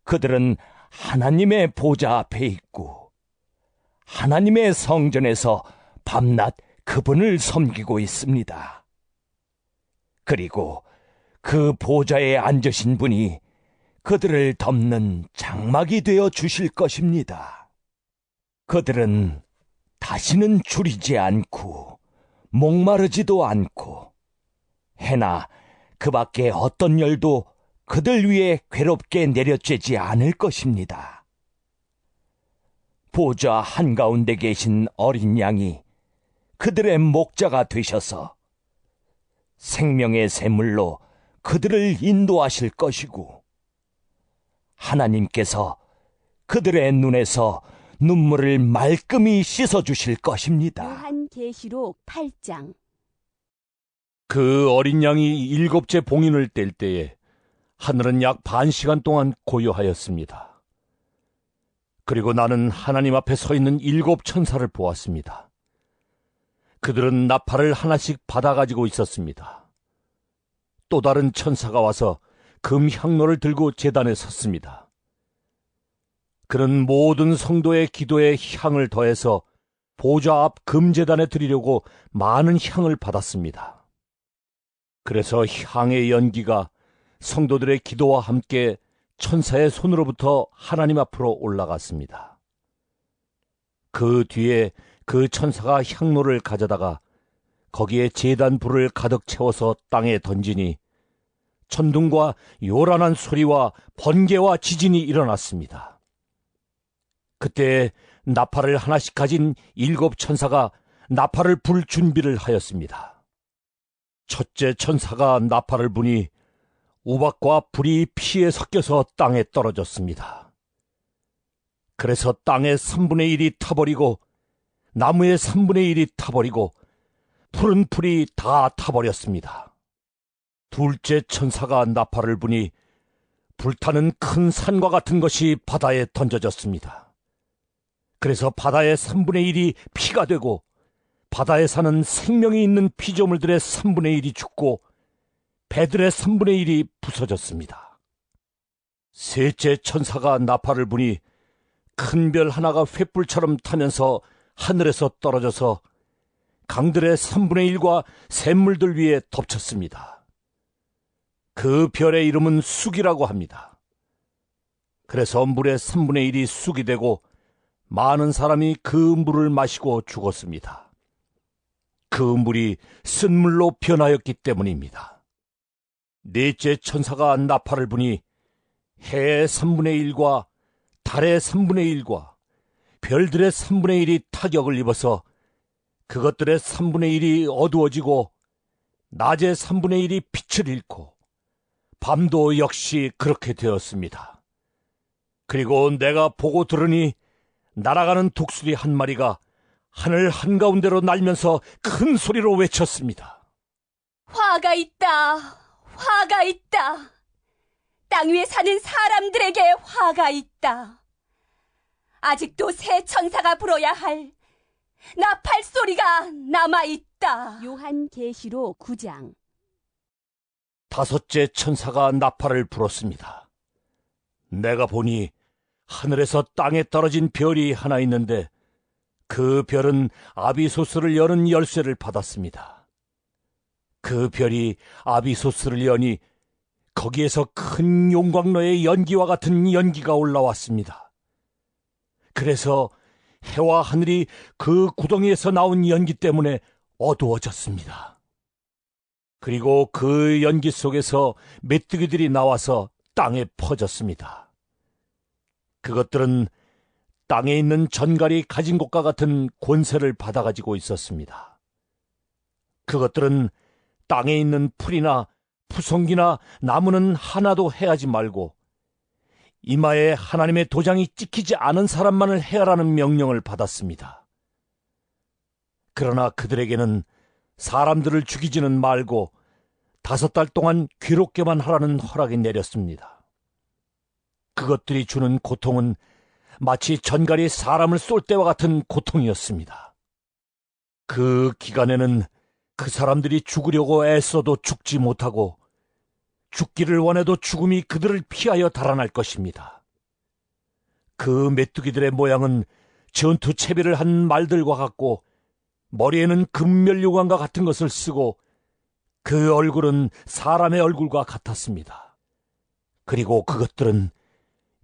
그들은 하나님의 보좌 앞에 있고 하나님의 성전에서 밤낮 그분을 섬기고 있습니다. 그리고 그 보좌에 앉으신 분이 그들을 덮는 장막이 되어 주실 것입니다. 그들은 다시는 줄이지 않고 목마르지도 않고 해나 그 밖에 어떤 열도 그들 위에 괴롭게 내려쬐지 않을 것입니다. 보좌 한가운데 계신 어린 양이 그들의 목자가 되셔서 생명의 샘물로 그들을 인도하실 것이고 하나님께서 그들의 눈에서 눈물을 말끔히 씻어주실 것입니다. 요한계시록 8장. 그 어린 양이 7째 봉인을 뗄 때에 하늘은 약 반 시간 동안 고요하였습니다. 그리고 나는 하나님 앞에 서 있는 7 천사를 보았습니다. 그들은 나팔을 하나씩 받아가지고 있었습니다. 또 다른 천사가 와서 금 향로를 들고 제단에 섰습니다. 그는 모든 성도의 기도에 향을 더해서 보좌 앞 금제단에 드리려고 많은 향을 받았습니다. 그래서 향의 연기가 성도들의 기도와 함께 천사의 손으로부터 하나님 앞으로 올라갔습니다. 그 뒤에 그 천사가 향로를 가져다가 거기에 제단 불을 가득 채워서 땅에 던지니 천둥과 요란한 소리와 번개와 지진이 일어났습니다. 그때 나팔을 하나씩 가진 7 천사가 나팔을 불 준비를 하였습니다. 첫째 천사가 나팔을 부니 우박과 불이 피에 섞여서 땅에 떨어졌습니다. 그래서 땅의 3분의 1이 타버리고 나무의 3분의 1이 타버리고 푸른 풀이 다 타버렸습니다. 둘째 천사가 나팔을 부니 불타는 큰 산과 같은 것이 바다에 던져졌습니다. 그래서 바다의 3분의 1이 피가 되고 바다에 사는 생명이 있는 피조물들의 3분의 1이 죽고 배들의 3분의 1이 부서졌습니다. 셋째 천사가 나팔을 부니 큰 별 하나가 횃불처럼 타면서 하늘에서 떨어져서 강들의 3분의 1과 샘물들 위에 덮쳤습니다. 그 별의 이름은 쑥이라고 합니다. 그래서 물의 3분의 1이 쑥이 되고 많은 사람이 그 물을 마시고 죽었습니다. 그 물이 쓴물로 변하였기 때문입니다. 넷째 천사가 나팔을 부니 해의 3분의 1과 달의 3분의 1과 별들의 3분의 1이 타격을 입어서 그것들의 3분의 1이 어두워지고 낮의 3분의 1이 빛을 잃고 밤도 역시 그렇게 되었습니다. 그리고 내가 보고 들으니 날아가는 독수리 한 마리가 하늘 한가운데로 날면서 큰 소리로 외쳤습니다. 화가 있다. 화가 있다. 땅 위에 사는 사람들에게 화가 있다. 아직도 새 천사가 불어야 할 나팔 소리가 남아있다. 요한계시록 9장. 다섯째 천사가 나팔을 불었습니다. 내가 보니 하늘에서 땅에 떨어진 별이 하나 있는데 그 별은 아비소스를 여는 열쇠를 받았습니다. 그 별이 아비소스를 여니 거기에서 큰 용광로의 연기와 같은 연기가 올라왔습니다. 그래서 해와 하늘이 그 구덩이에서 나온 연기 때문에 어두워졌습니다. 그리고 그 연기 속에서 메뚜기들이 나와서 땅에 퍼졌습니다. 그것들은 땅에 있는 전갈이 가진 것과 같은 권세를 받아가지고 있었습니다. 그것들은 땅에 있는 풀이나 푸송기나 나무는 하나도 해하지 말고 이마에 하나님의 도장이 찍히지 않은 사람만을 해하라는 명령을 받았습니다. 그러나 그들에게는 사람들을 죽이지는 말고 5달 동안 괴롭게만 하라는 허락이 내렸습니다. 그것들이 주는 고통은 마치 전갈이 사람을 쏠 때와 같은 고통이었습니다. 그 기간에는 그 사람들이 죽으려고 애써도 죽지 못하고 죽기를 원해도 죽음이 그들을 피하여 달아날 것입니다. 그 메뚜기들의 모양은 전투 채비를 한 말들과 같고 머리에는 금면류관과 같은 것을 쓰고 그 얼굴은 사람의 얼굴과 같았습니다. 그리고 그것들은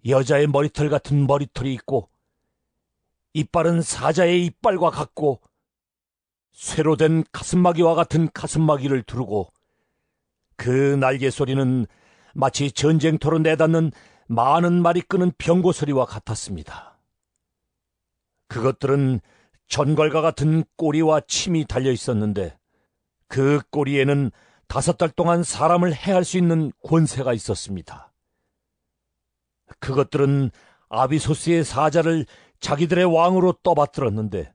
여자의 머리털 같은 머리털이 있고 이빨은 사자의 이빨과 같고 쇠로 된 가슴마기와 같은 가슴마기를 두르고 그 날개 소리는 마치 전쟁터로 내닫는 많은 말이 끄는 병고 소리와 같았습니다. 그것들은 전갈과 같은 꼬리와 침이 달려 있었는데 그 꼬리에는 5달 동안 사람을 해할 수 있는 권세가 있었습니다. 그것들은 아비소스의 사자를 자기들의 왕으로 떠받들었는데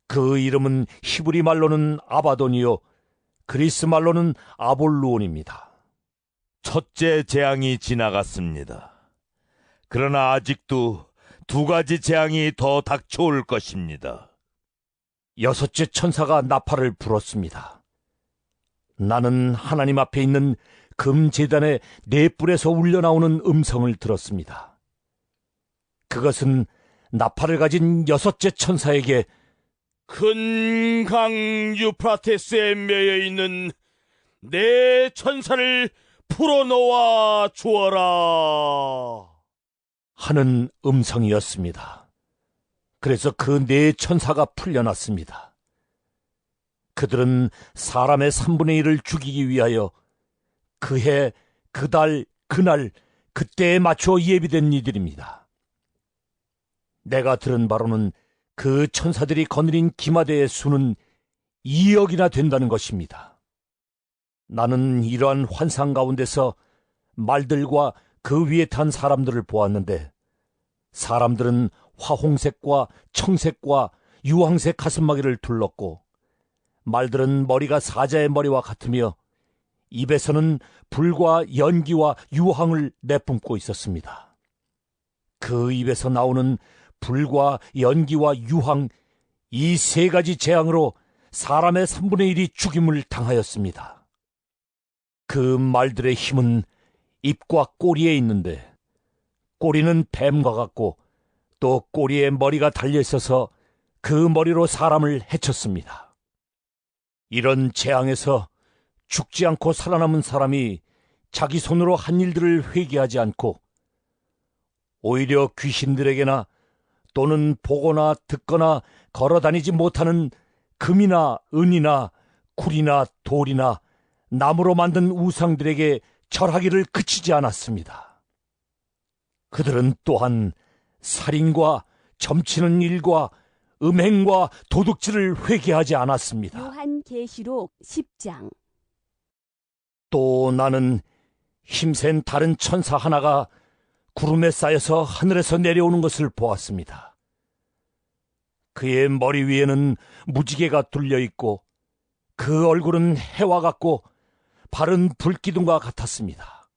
그 이름은 히브리 말로는 아바돈이요 그리스 말로는 아볼루온입니다. 첫째 재앙이 지나갔습니다. 그러나 아직도 2가지 재앙이 더 닥쳐올 것입니다. 여섯째 천사가 나팔을 불었습니다. 나는 하나님 앞에 있는 금제단의 4뿔에서 울려나오는 음성을 들었습니다. 그것은 나팔을 가진 여섯째 천사에게 큰 강 유프라테스에 매여 있는 내 천사를 풀어놓아 주어라 하는 음성이었습니다. 그래서 그 4천사가 풀려났습니다. 그들은 사람의 3분의 1을 죽이기 위하여 그해, 그달, 그날, 그때에 맞춰 예비된 이들입니다. 내가 들은 바로는 그 천사들이 거느린 기마대의 수는 2억이나 된다는 것입니다. 나는 이러한 환상 가운데서 말들과 그 위에 탄 사람들을 보았는데, 사람들은 화홍색과 청색과 유황색 가슴마개를 둘렀고, 말들은 머리가 사자의 머리와 같으며 입에서는 불과 연기와 유황을 내뿜고 있었습니다. 그 입에서 나오는 불과 연기와 유황, 이 3가지 재앙으로 사람의 3분의 1이 죽임을 당하였습니다. 그 말들의 힘은 입과 꼬리에 있는데, 꼬리는 뱀과 같고 또 꼬리에 머리가 달려있어서 그 머리로 사람을 해쳤습니다. 이런 재앙에서 죽지 않고 살아남은 사람이 자기 손으로 한 일들을 회개하지 않고 오히려 귀신들에게나 또는 보거나 듣거나 걸어다니지 못하는 금이나 은이나 굴이나 돌이나 나무로 만든 우상들에게 절하기를 그치지 않았습니다. 그들은 또한 살인과 점치는 일과 음행과 도둑질을 회개하지 않았습니다. 요한계시록 10장. 또 나는 힘센 다른 천사 하나가 구름에 쌓여서 하늘에서 내려오는 것을 보았습니다. 그의 머리 위에는 무지개가 둘려 있고 그 얼굴은 해와 같고 발은 불기둥과 같았습니다.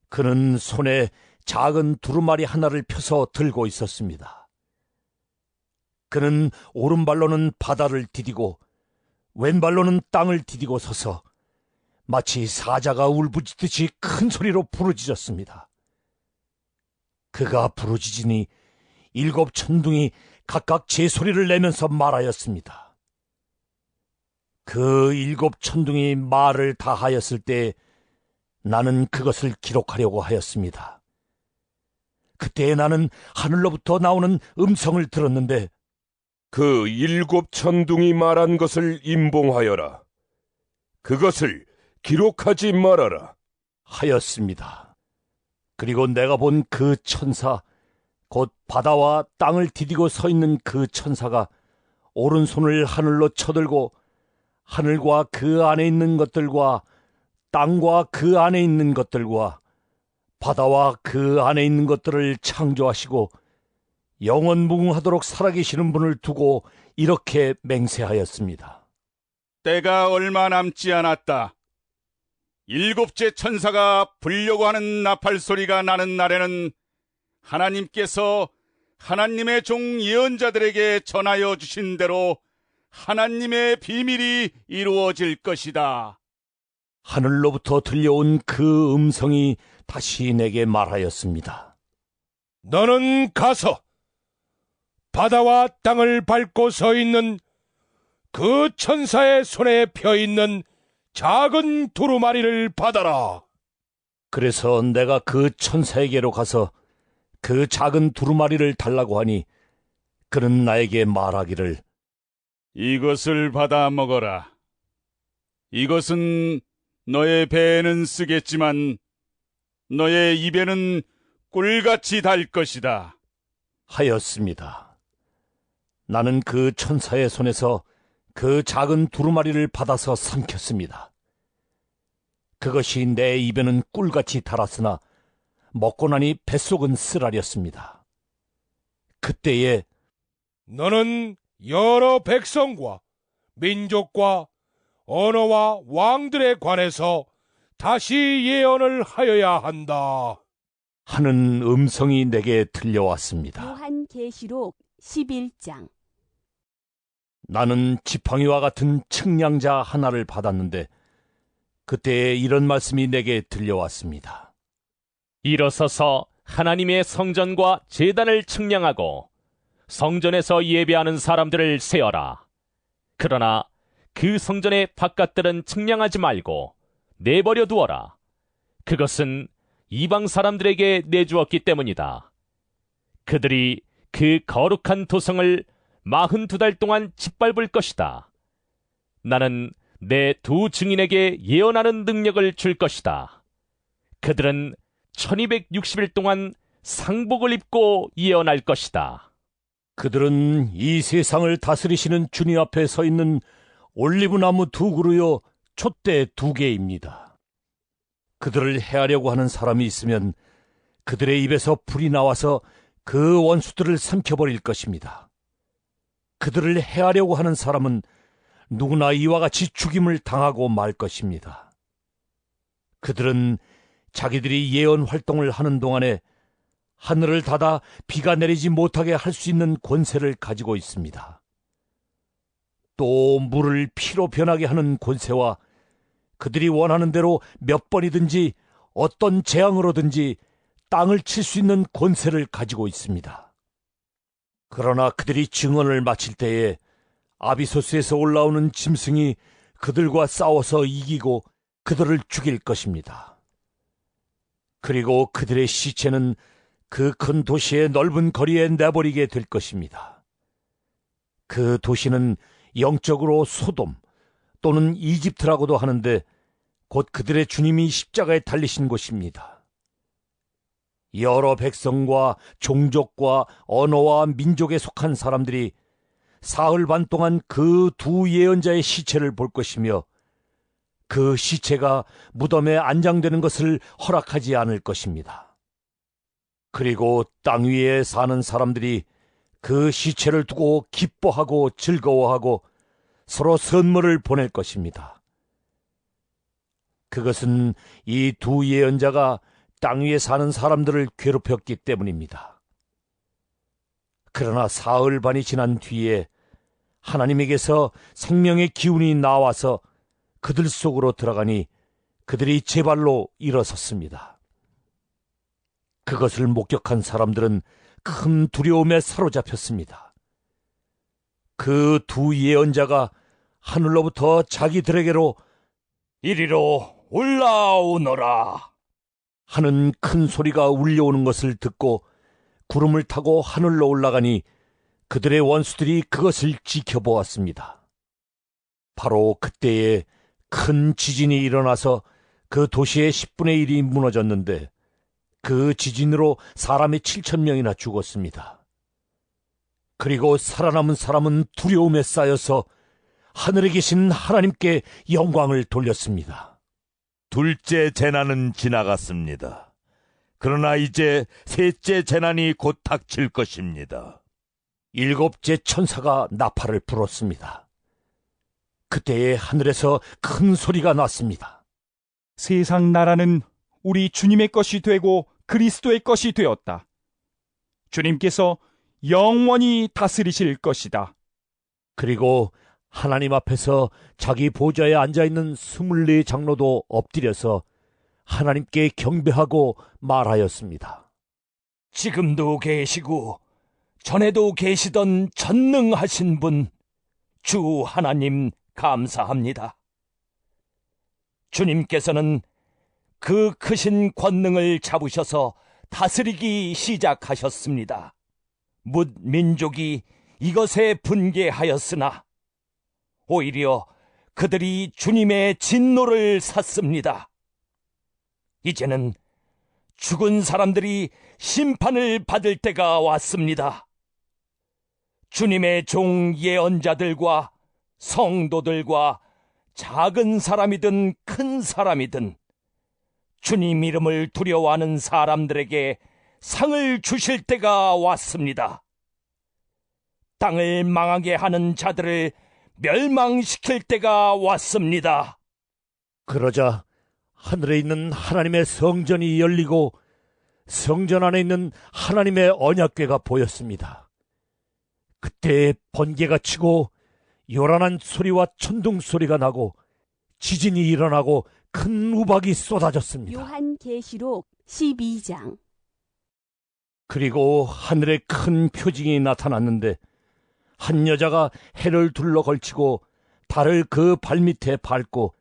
그는 손에 작은 두루마리 하나를 펴서 들고 있었습니다. 그는 오른발로는 바다를 디디고 왼발로는 땅을 디디고 서서 마치 사자가 울부짖듯이 큰 소리로 부르짖었습니다. 그가 부르짖으니 7 천둥이 각각 제 소리를 내면서 말하였습니다. 그 7 천둥이 말을 다 하였을 때 나는 그것을 기록하려고 하였습니다. 그때 나는 하늘로부터 나오는 음성을 들었는데, 그 7 천둥이 말한 것을 임봉하여라. 그것을 기록하지 말아라. 하였습니다. 그리고 내가 본 그 천사, 곧 바다와 땅을 디디고 서 있는 그 천사가 오른손을 하늘로 쳐들고 하늘과 그 안에 있는 것들과 땅과 그 안에 있는 것들과 바다와 그 안에 있는 것들을 창조하시고 영원무궁하도록 살아계시는 분을 두고 이렇게 맹세하였습니다. 때가 얼마 남지 않았다. 7째 천사가 불려고 하는 나팔 소리가 나는 날에는 하나님께서 하나님의 종 예언자들에게 전하여 주신 대로 하나님의 비밀이 이루어질 것이다. 하늘로부터 들려온 그 음성이 다시 내게 말하였습니다. 너는 가서 바다와 땅을 밟고 서 있는 그 천사의 손에 펴 있는 작은 두루마리를 받아라. 그래서 내가 그 천사에게로 가서 그 작은 두루마리를 달라고 하니 그는 나에게 말하기를, 이것을 받아 먹어라. 이것은 너의 배에는 쓰겠지만 너의 입에는 꿀같이 달 것이다. 하였습니다. 나는 그 천사의 손에서 그 작은 두루마리를 받아서 삼켰습니다. 그것이 내 입에는 꿀같이 달았으나 먹고 나니 뱃속은 쓰라렸습니다. 그때에 너는 여러 백성과 민족과 언어와 왕들에 관해서 다시 예언을 하여야 한다. 하는 음성이 내게 들려왔습니다. 요한계시록 11장. 나는 지팡이와 같은 측량자 하나를 받았는데 그때에 이런 말씀이 내게 들려왔습니다. 일어서서 하나님의 성전과 제단을 측량하고 성전에서 예배하는 사람들을 세어라. 그러나 그 성전의 바깥들은 측량하지 말고 내버려 두어라. 그것은 이방 사람들에게 내주었기 때문이다. 그들이 그 거룩한 도성을 42달 동안 짓밟을 것이다. 나는 내 두 증인에게 예언하는 능력을 줄 것이다. 그들은 1260일 동안 상복을 입고 예언할 것이다. 그들은 이 세상을 다스리시는 주님 앞에 서 있는 올리브나무 두 그루요 촛대 두 개입니다. 그들을 해하려고 하는 사람이 있으면 그들의 입에서 불이 나와서 그 원수들을 삼켜버릴 것입니다. 그들을 해하려고 하는 사람은 누구나 이와 같이 죽임을 당하고 말 것입니다. 그들은 자기들이 예언 활동을 하는 동안에 하늘을 닫아 비가 내리지 못하게 할 수 있는 권세를 가지고 있습니다. 또 물을 피로 변하게 하는 권세와 그들이 원하는 대로 몇 번이든지 어떤 재앙으로든지 땅을 칠 수 있는 권세를 가지고 있습니다. 그러나 그들이 증언을 마칠 때에 아비소스에서 올라오는 짐승이 그들과 싸워서 이기고 그들을 죽일 것입니다. 그리고 그들의 시체는 그 큰 도시의 넓은 거리에 내버리게 될 것입니다. 그 도시는 영적으로 소돔 또는 이집트라고도 하는데 곧 그들의 주님이 십자가에 달리신 곳입니다. 여러 백성과 종족과 언어와 민족에 속한 사람들이 사흘 반 동안 그 두 예언자의 시체를 볼 것이며 그 시체가 무덤에 안장되는 것을 허락하지 않을 것입니다. 그리고 땅 위에 사는 사람들이 그 시체를 두고 기뻐하고 즐거워하고 서로 선물을 보낼 것입니다. 그것은 이 두 예언자가 땅 위에 사는 사람들을 괴롭혔기 때문입니다. 그러나 사흘 반이 지난 뒤에 하나님에게서 생명의 기운이 나와서 그들 속으로 들어가니 그들이 제 발로 일어섰습니다. 그것을 목격한 사람들은 큰 두려움에 사로잡혔습니다. 그 두 예언자가 하늘로부터 자기들에게로 이리로 올라오너라 하는 큰 소리가 울려오는 것을 듣고 구름을 타고 하늘로 올라가니 그들의 원수들이 그것을 지켜보았습니다. 바로 그때에 큰 지진이 일어나서 그 도시의 10분의 1이 무너졌는데 그 지진으로 사람이 7,000명이나 죽었습니다. 그리고 살아남은 사람은 두려움에 쌓여서 하늘에 계신 하나님께 영광을 돌렸습니다. 둘째 재난은 지나갔습니다. 그러나 이제 셋째 재난이 곧 닥칠 것입니다. 일곱째 천사가 나팔을 불었습니다. 그때에 하늘에서 큰 소리가 났습니다. 세상 나라는 우리 주님의 것이 되고 그리스도의 것이 되었다. 주님께서 영원히 다스리실 것이다. 그리고 하나님 앞에서 자기 보좌에 앉아있는 24 장로도 엎드려서 하나님께 경배하고 말하였습니다. 지금도 계시고 전에도 계시던 전능하신 분 주 하나님 감사합니다. 주님께서는 그 크신 권능을 잡으셔서 다스리기 시작하셨습니다. 뭇 민족이 이것에 분개하였으나 오히려 그들이 주님의 진노를 샀습니다. 이제는 죽은 사람들이 심판을 받을 때가 왔습니다. 주님의 종 예언자들과 성도들과 작은 사람이든 큰 사람이든 주님 이름을 두려워하는 사람들에게 상을 주실 때가 왔습니다. 땅을 망하게 하는 자들을 멸망시킬 때가 왔습니다. 그러자 하늘에 있는 하나님의 성전이 열리고 성전 안에 있는 하나님의 언약궤가 보였습니다. 그때 번개가 치고 요란한 소리와 천둥 소리가 나고 지진이 일어나고 큰 우박이 쏟아졌습니다. 요한계시록 12장. 그리고 하늘에 큰 표징이 나타났는데 한 여자가 해를 둘러 걸치고 달을 그 발밑에 밟고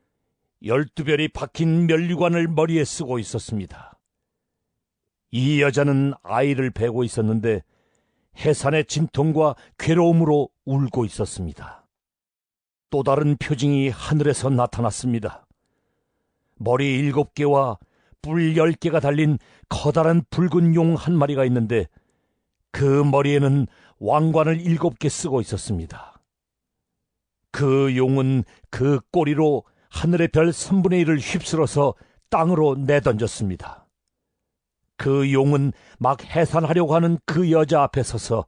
12별이 박힌 면류관을 머리에 쓰고 있었습니다. 이 여자는 아이를 베고 있었는데 해산의 진통과 괴로움으로 울고 있었습니다. 또 다른 표징이 하늘에서 나타났습니다. 머리 7개와 뿔 10개가 달린 커다란 붉은 용 한 마리가 있는데 그 머리에는 왕관을 7개 쓰고 있었습니다. 그 용은 그 꼬리로 하늘의 별 3분의 1을 휩쓸어서 땅으로 내던졌습니다. 그 용은 막 해산하려고 하는 그 여자 앞에 서서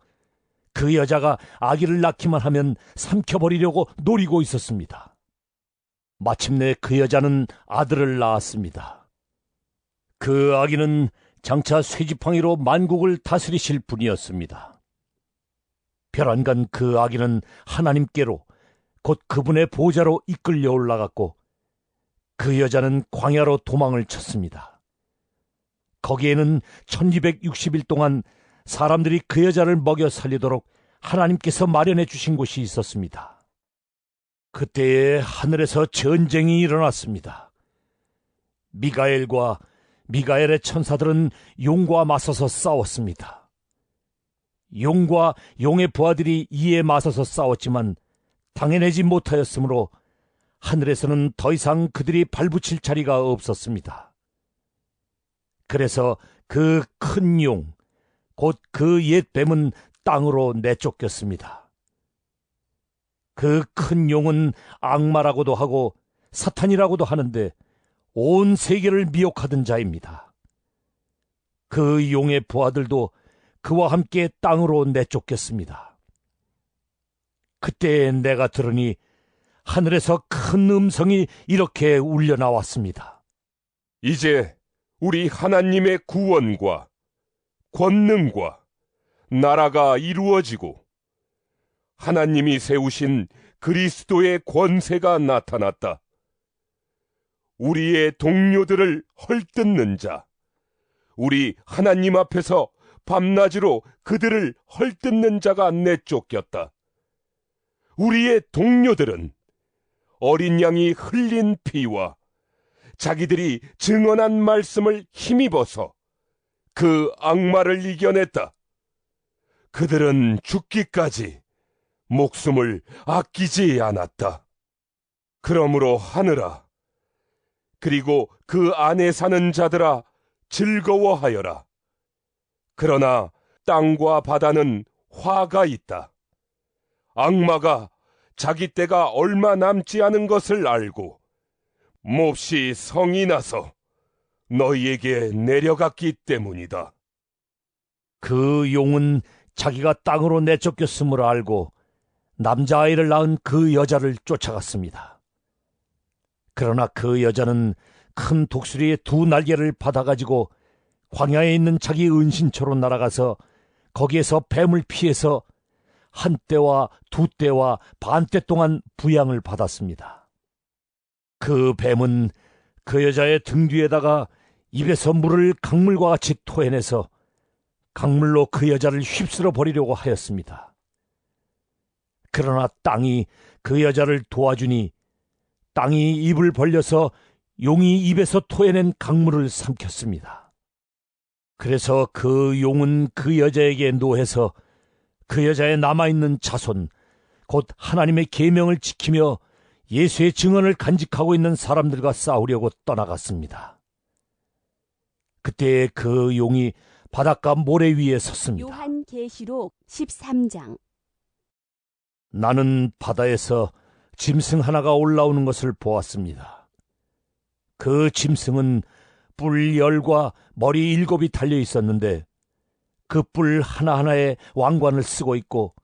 그 여자가 아기를 낳기만 하면 삼켜버리려고 노리고 있었습니다. 마침내 그 여자는 아들을 낳았습니다. 그 아기는 장차 쇠지팡이로 만국을 다스리실 분이었습니다. 별안간 그 아기는 하나님께로 곧 그분의 보좌로 이끌려 올라갔고 그 여자는 광야로 도망을 쳤습니다. 거기에는 1260일 동안 사람들이 그 여자를 먹여 살리도록 하나님께서 마련해 주신 곳이 있었습니다. 그때에 하늘에서 전쟁이 일어났습니다. 미가엘과 미가엘의 천사들은 용과 맞서서 싸웠습니다. 용과 용의 부하들이 이에 맞서서 싸웠지만 당해내지 못하였으므로 하늘에서는 더 이상 그들이 발붙일 자리가 없었습니다. 그래서 그 큰 용, 곧 그 옛 뱀은 땅으로 내쫓겼습니다. 그 큰 용은 악마라고도 하고 사탄이라고도 하는데 온 세계를 미혹하던 자입니다. 그 용의 부하들도 그와 함께 땅으로 내쫓겼습니다. 그때 내가 들으니 하늘에서 큰 음성이 이렇게 울려 나왔습니다. 이제 우리 하나님의 구원과 권능과 나라가 이루어지고 하나님이 세우신 그리스도의 권세가 나타났다. 우리의 동료들을 헐뜯는 자, 우리 하나님 앞에서 밤낮으로 그들을 헐뜯는 자가 내쫓겼다. 우리의 동료들은 어린 양이 흘린 피와 자기들이 증언한 말씀을 힘입어서 그 악마를 이겨냈다. 그들은 죽기까지 목숨을 아끼지 않았다. 그러므로 하늘아, 그리고 그 안에 사는 자들아, 즐거워하여라. 그러나 땅과 바다는 화가 있다. 악마가 자기 때가 얼마 남지 않은 것을 알고 몹시 성이 나서 너희에게 내려갔기 때문이다. 그 용은 자기가 땅으로 내쫓겼음을 알고 남자아이를 낳은 그 여자를 쫓아갔습니다. 그러나 그 여자는 큰 독수리의 2 날개를 받아가지고 광야에 있는 자기 은신처로 날아가서 거기에서 뱀을 피해서 1때와 2때와 반때 동안 부양을 받았습니다. 그 뱀은 그 여자의 등 뒤에다가 입에서 물을 강물과 같이 토해내서 강물로 그 여자를 휩쓸어 버리려고 하였습니다. 그러나 땅이 그 여자를 도와주니 땅이 입을 벌려서 용이 입에서 토해낸 강물을 삼켰습니다. 그래서 그 용은 그 여자에게 노해서 그 여자의 남아있는 자손, 곧 하나님의 계명을 지키며 예수의 증언을 간직하고 있는 사람들과 싸우려고 떠나갔습니다. 그때 그 용이 바닷가 모래 위에 섰습니다. 요한계시록 13장. 나는 바다에서 짐승 하나가 올라오는 것을 보았습니다. 그 짐승은 뿔 10과 머리 7이 달려 있었는데 그 뿔 하나하나에 왕관을 쓰고 있고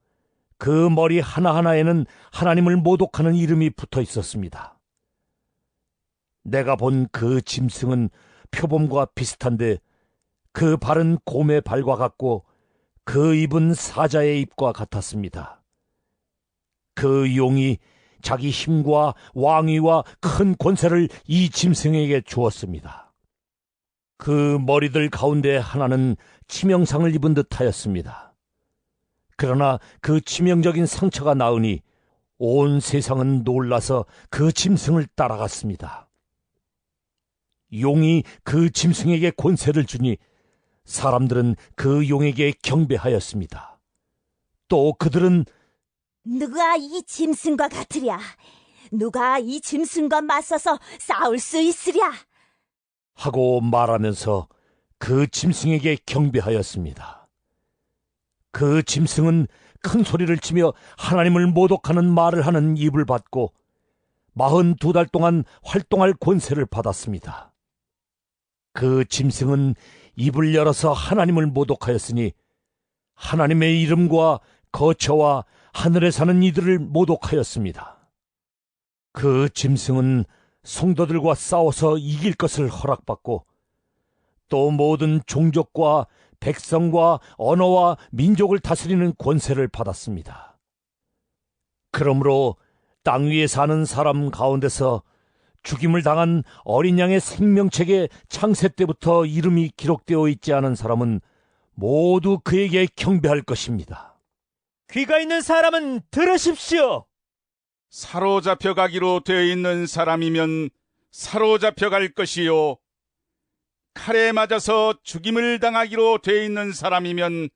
그 머리 하나하나에는 하나님을 모독하는 이름이 붙어 있었습니다. 내가 본 그 짐승은 표범과 비슷한데 그 발은 곰의 발과 같고 그 입은 사자의 입과 같았습니다. 그 용이 자기 힘과 왕위와 큰 권세를 이 짐승에게 주었습니다. 그 머리들 가운데 하나는 치명상을 입은 듯하였습니다. 그러나 그 치명적인 상처가 나으니 온 세상은 놀라서 그 짐승을 따라갔습니다. 용이 그 짐승에게 권세를 주니 사람들은 그 용에게 경배하였습니다. 또 그들은 누가 이 짐승과 같으랴? 누가 이 짐승과 맞서서 싸울 수 있으랴? 하고 말하면서 그 짐승에게 경배하였습니다. 그 짐승은 큰 소리를 치며 하나님을 모독하는 말을 하는 입을 받고 42달 동안 활동할 권세를 받았습니다. 그 짐승은 입을 열어서 하나님을 모독하였으니 하나님의 이름과 거처와 하늘에 사는 이들을 모독하였습니다. 그 짐승은 성도들과 싸워서 이길 것을 허락받고 또 모든 종족과 백성과 언어와 민족을 다스리는 권세를 받았습니다. 그러므로 땅 위에 사는 사람 가운데서 죽임을 당한 어린 양의 생명책에 창세 때부터 이름이 기록되어 있지 않은 사람은 모두 그에게 경배할 것입니다. 귀가 있는 사람은 들으십시오. 사로잡혀 가기로 되어 있는 사람이면 사로잡혀 갈 것이요, 칼에 맞아서 죽임을 당하기로 되어 있는 사람이면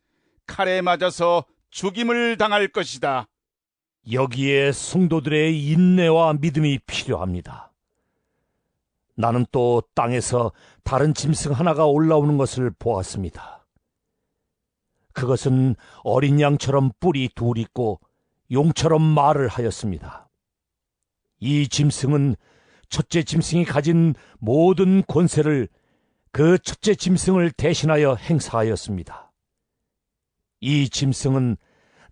칼에 맞아서 죽임을 당할 것이다. 여기에 성도들의 인내와 믿음이 필요합니다. 나는 또 땅에서 다른 짐승 하나가 올라오는 것을 보았습니다. 그것은 어린 양처럼 뿔이 둘 있고 용처럼 말을 하였습니다. 이 짐승은 첫째 짐승이 가진 모든 권세를 그 첫째 짐승을 대신하여 행사하였습니다. 이 짐승은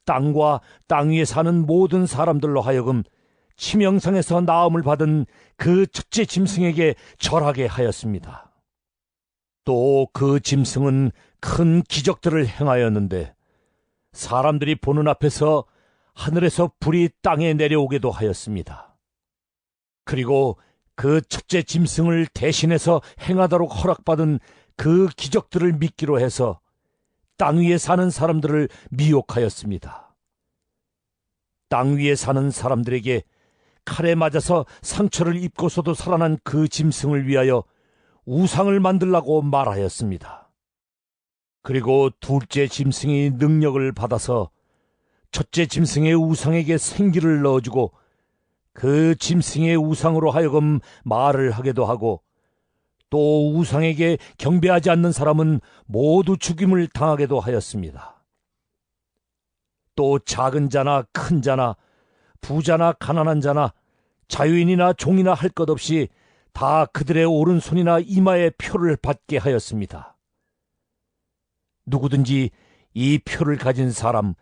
땅과 땅 위에 사는 모든 사람들로 하여금 치명상에서 나음을 받은 그 첫째 짐승에게 절하게 하였습니다. 또 그 짐승은 큰 기적들을 행하였는데 사람들이 보는 앞에서 하늘에서 불이 땅에 내려오게도 하였습니다. 그리고 그 첫째 짐승을 대신해서 행하도록 허락받은 그 기적들을 믿기로 해서 땅 위에 사는 사람들을 미혹하였습니다. 땅 위에 사는 사람들에게 칼에 맞아서 상처를 입고서도 살아난 그 짐승을 위하여 우상을 만들라고 말하였습니다. 그리고 둘째 짐승이 능력을 받아서 첫째 짐승의 우상에게 생기를 넣어주고 그 짐승의 우상으로 하여금 말을 하게도 하고 또 우상에게 경배하지 않는 사람은 모두 죽임을 당하게도 하였습니다. 또 작은 자나 큰 자나 부자나 가난한 자나 자유인이나 종이나 할 것 없이 다 그들의 오른손이나 이마에 표를 받게 하였습니다. 누구든지 이 표를 가진 사람,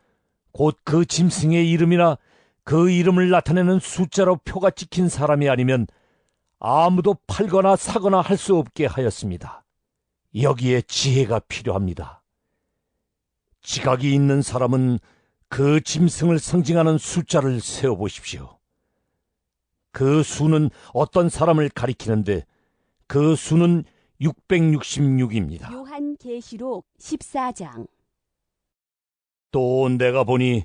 곧 그 짐승의 이름이나 그 이름을 나타내는 숫자로 표가 찍힌 사람이 아니면 아무도 팔거나 사거나 할 수 없게 하였습니다. 여기에 지혜가 필요합니다. 지각이 있는 사람은 그 짐승을 상징하는 숫자를 세어보십시오. 그 수는 어떤 사람을 가리키는데 그 수는 666입니다. 요한계시록 14장. 또 내가 보니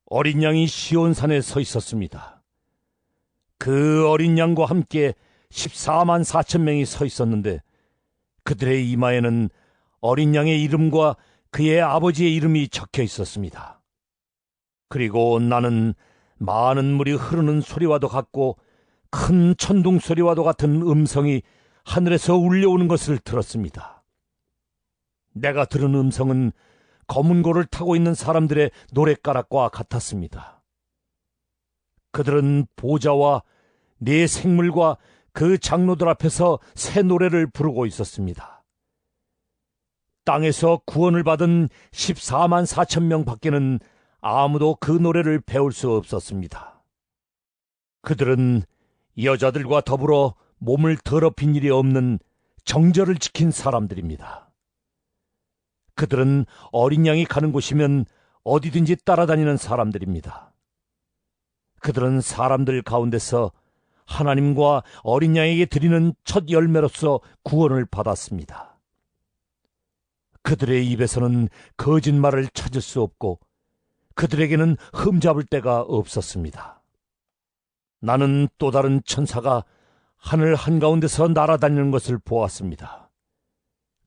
어린 양이 시온산에 서 있었습니다. 그 어린 양과 함께 14만 4천 명이 서 있었는데 그들의 이마에는 어린 양의 이름과 그의 아버지의 이름이 적혀 있었습니다. 그리고 나는 많은 물이 흐르는 소리와도 같고 큰 천둥 소리와도 같은 음성이 하늘에서 울려오는 것을 들었습니다. 내가 들은 음성은 검은 고를 타고 있는 사람들의 노랫가락과 같았습니다. 그들은 보좌와 네 생물과 그 장로들 앞에서 새 노래를 부르고 있었습니다. 땅에서 구원을 받은 14만 4천 명 밖에는 아무도 그 노래를 배울 수 없었습니다. 그들은 여자들과 더불어 몸을 더럽힌 일이 없는 정절을 지킨 사람들입니다. 그들은 어린 양이 가는 곳이면 어디든지 따라다니는 사람들입니다. 그들은 사람들 가운데서 하나님과 어린 양에게 드리는 첫 열매로서 구원을 받았습니다. 그들의 입에서는 거짓말을 찾을 수 없고 그들에게는 흠잡을 데가 없었습니다. 나는 또 다른 천사가 하늘 한가운데서 날아다니는 것을 보았습니다.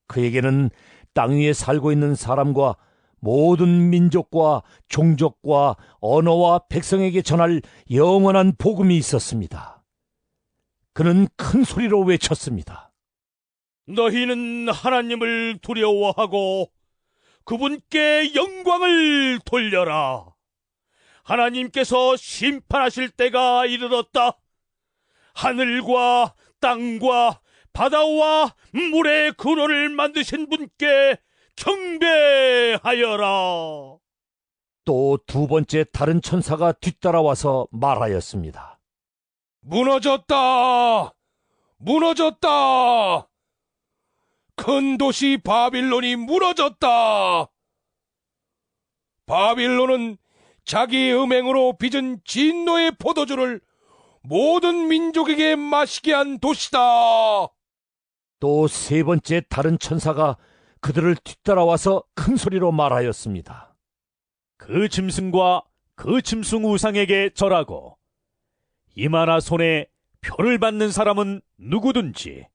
그에게는 땅 위에 살고 있는 사람과 모든 민족과 종족과 언어와 백성에게 전할 영원한 복음이 있었습니다. 그는 큰 소리로 외쳤습니다. 너희는 하나님을 두려워하고 그분께 영광을 돌려라. 하나님께서 심판하실 때가 이르렀다. 하늘과 땅과 바다와 물의 근원을 만드신 분께 경배하여라. 또 두 번째 다른 천사가 뒤따라와서 말하였습니다. 무너졌다! 무너졌다! 큰 도시 바빌론이 무너졌다! 바빌론은 자기 음행으로 빚은 진노의 포도주를 모든 민족에게 마시게 한 도시다. 또 세 번째 다른 천사가 그들을 뒤따라와서 큰 소리로 말하였습니다. 그 짐승과 그 짐승 우상에게 절하고 이마나 손에 표를 받는 사람은 누구든지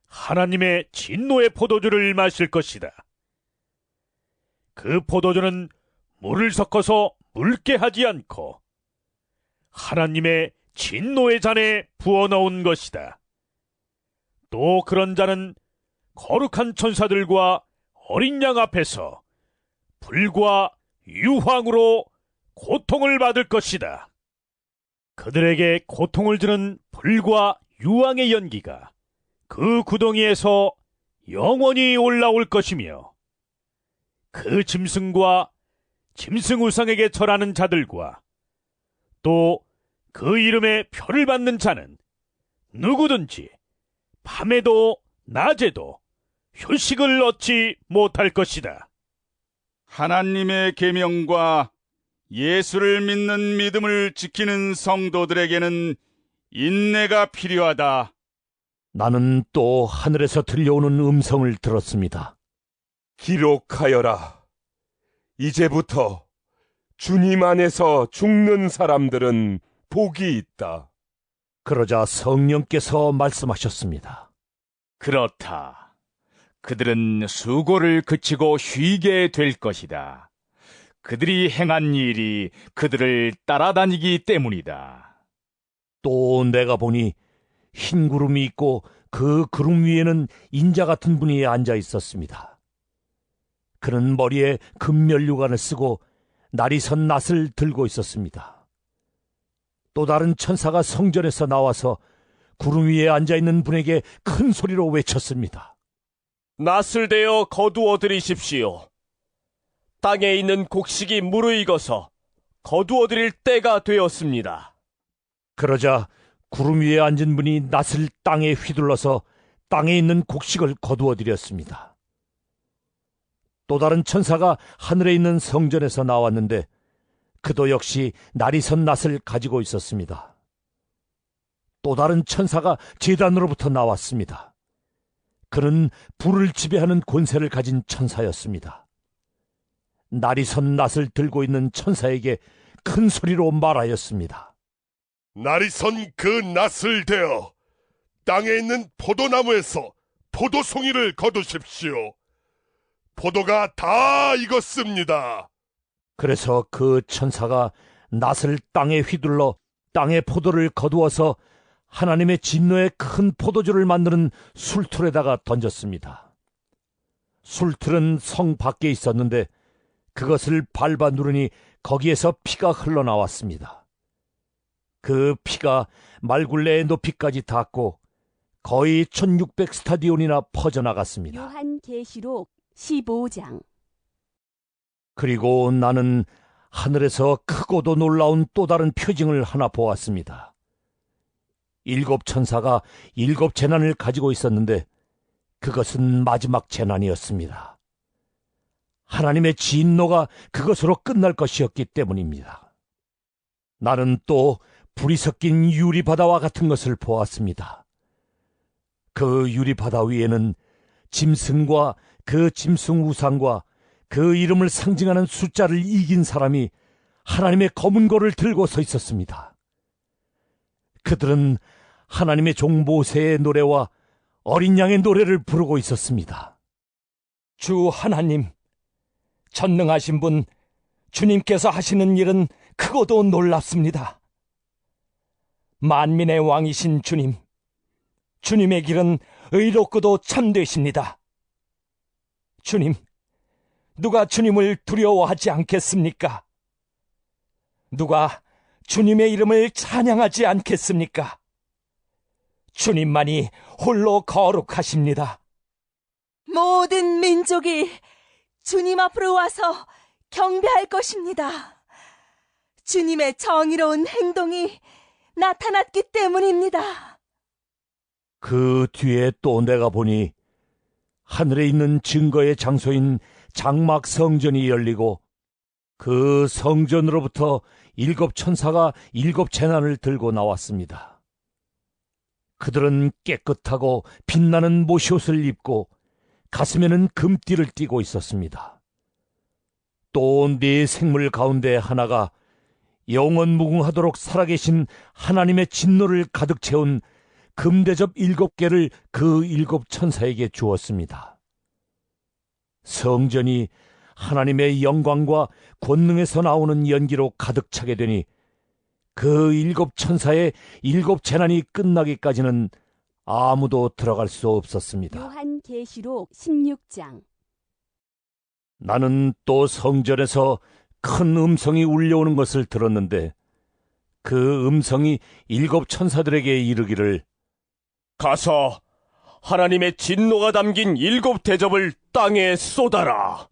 하나님의 진노의 포도주를 마실 것이다. 그 포도주는 물을 섞어서 묽게 하지 않고 하나님의 진노의 잔에 부어넣은 것이다. 또 그런 자는 거룩한 천사들과 어린 양 앞에서 불과 유황으로 고통을 받을 것이다. 그들에게 고통을 주는 불과 유황의 연기가 그 구덩이에서 영원히 올라올 것이며 그 짐승과 짐승 우상에게 절하는 자들과 또 그 이름에 표를 받는 자는 누구든지 밤에도 낮에도 휴식을 얻지 못할 것이다. 하나님의 계명과 예수를 믿는 믿음을 지키는 성도들에게는 인내가 필요하다. 나는 또 하늘에서 들려오는 음성을 들었습니다. 기록하여라. 이제부터 주님 안에서 죽는 사람들은 복이 있다. 그러자 성령께서 말씀하셨습니다. 그렇다. 그들은 수고를 그치고 쉬게 될 것이다. 그들이 행한 일이 그들을 따라다니기 때문이다. 또 내가 보니 흰 구름이 있고 그 구름 위에는 인자 같은 분이 앉아 있었습니다. 그는 머리에 금면류관을 쓰고 날이 선 낫을 들고 있었습니다. 또 다른 천사가 성전에서 나와서 구름 위에 앉아있는 분에게 큰 소리로 외쳤습니다. 낫을 대어 거두어 들이십시오. 땅에 있는 곡식이 무르익어서 거두어 드릴 때가 되었습니다. 그러자 구름 위에 앉은 분이 낫을 땅에 휘둘러서 땅에 있는 곡식을 거두어 드렸습니다. 또 다른 천사가 하늘에 있는 성전에서 나왔는데 그도 역시 날이 선 낫을 가지고 있었습니다. 또 다른 천사가 제단으로부터 나왔습니다. 그는 불을 지배하는 권세를 가진 천사였습니다. 날이 선 낫을 들고 있는 천사에게 큰 소리로 말하였습니다. 날이 선 그 낫을 대어 땅에 있는 포도나무에서 포도송이를 거두십시오. 포도가 다 익었습니다. 그래서 그 천사가 낫을 땅에 휘둘러 땅의 포도를 거두어서 하나님의 진노의 큰 포도주를 만드는 술틀에다가 던졌습니다. 술틀은 성 밖에 있었는데 그것을 밟아 누르니 거기에서 피가 흘러나왔습니다. 그 피가 말굴레의 높이까지 닿고 거의 1600스타디온이나 퍼져나갔습니다. 요한계시록 15장. 그리고 나는 하늘에서 크고도 놀라운 또 다른 표징을 하나 보았습니다. 7 천사가 7 재난을 가지고 있었는데 그것은 마지막 재난이었습니다. 하나님의 진노가 그것으로 끝날 것이었기 때문입니다. 나는 또 불이 섞인 유리바다와 같은 것을 보았습니다. 그 유리바다 위에는 짐승과 그 짐승 우상과 그 이름을 상징하는 숫자를 이긴 사람이 하나님의 검은 고를 들고 서 있었습니다. 그들은 하나님의 종 모세의 노래와 어린 양의 노래를 부르고 있었습니다. 주 하나님, 전능하신 분, 주님께서 하시는 일은 크고도 놀랍습니다. 만민의 왕이신 주님, 주님의 길은 의롭고도 참되십니다. 주님, 누가 주님을 두려워하지 않겠습니까? 누가 주님의 이름을 찬양하지 않겠습니까? 주님만이 홀로 거룩하십니다. 모든 민족이 주님 앞으로 와서 경배할 것입니다. 주님의 정의로운 행동이 나타났기 때문입니다. 그 뒤에 또 내가 보니 하늘에 있는 증거의 장소인 장막 성전이 열리고 그 성전으로부터 7 천사가 7 재난을 들고 나왔습니다. 그들은 깨끗하고 빛나는 모시옷을 입고 가슴에는 금띠를 띠고 있었습니다. 또 4 생물 가운데 하나가 영원무궁하도록 살아계신 하나님의 진노를 가득 채운 금대접 7개를 그 7 천사에게 주었습니다. 성전이 하나님의 영광과 권능에서 나오는 연기로 가득 차게 되니 그 7 천사의 7 재난이 끝나기까지는 아무도 들어갈 수 없었습니다. 요한계시록 16장. 나는 또 성전에서 큰 음성이 울려오는 것을 들었는데 그 음성이 7 천사들에게 이르기를 가서 하나님의 진노가 담긴 7 대접을 땅에 쏟아라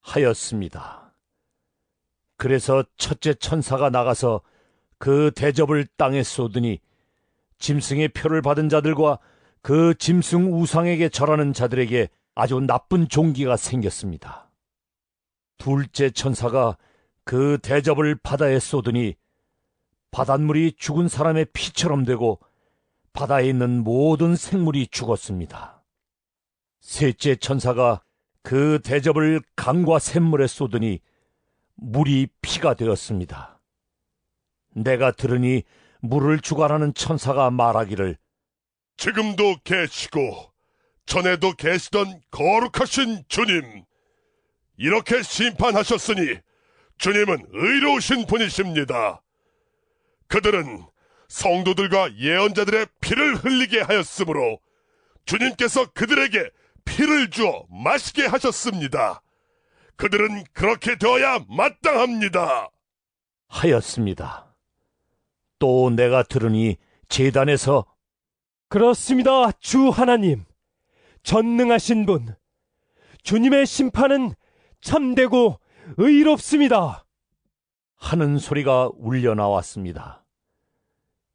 하였습니다. 그래서 첫째 천사가 나가서 그 대접을 땅에 쏟으니 짐승의 표를 받은 자들과 그 짐승 우상에게 절하는 자들에게 아주 나쁜 종기가 생겼습니다. 둘째 천사가 그 대접을 바다에 쏟으니 바닷물이 죽은 사람의 피처럼 되고 바다에 있는 모든 생물이 죽었습니다. 셋째 천사가 그 대접을 강과 샘물에 쏟으니 물이 피가 되었습니다. 내가 들으니 물을 주관하는 천사가 말하기를 지금도 계시고 전에도 계시던 거룩하신 주님, 이렇게 심판하셨으니 주님은 의로우신 분이십니다. 그들은 성도들과 예언자들의 피를 흘리게 하였으므로 주님께서 그들에게 피를 주어 마시게 하셨습니다. 그들은 그렇게 되어야 마땅합니다. 하였습니다. 또 내가 들으니 제단에서 그렇습니다. 주 하나님, 전능하신 분, 주님의 심판은 참되고 의롭습니다 하는 소리가 울려 나왔습니다.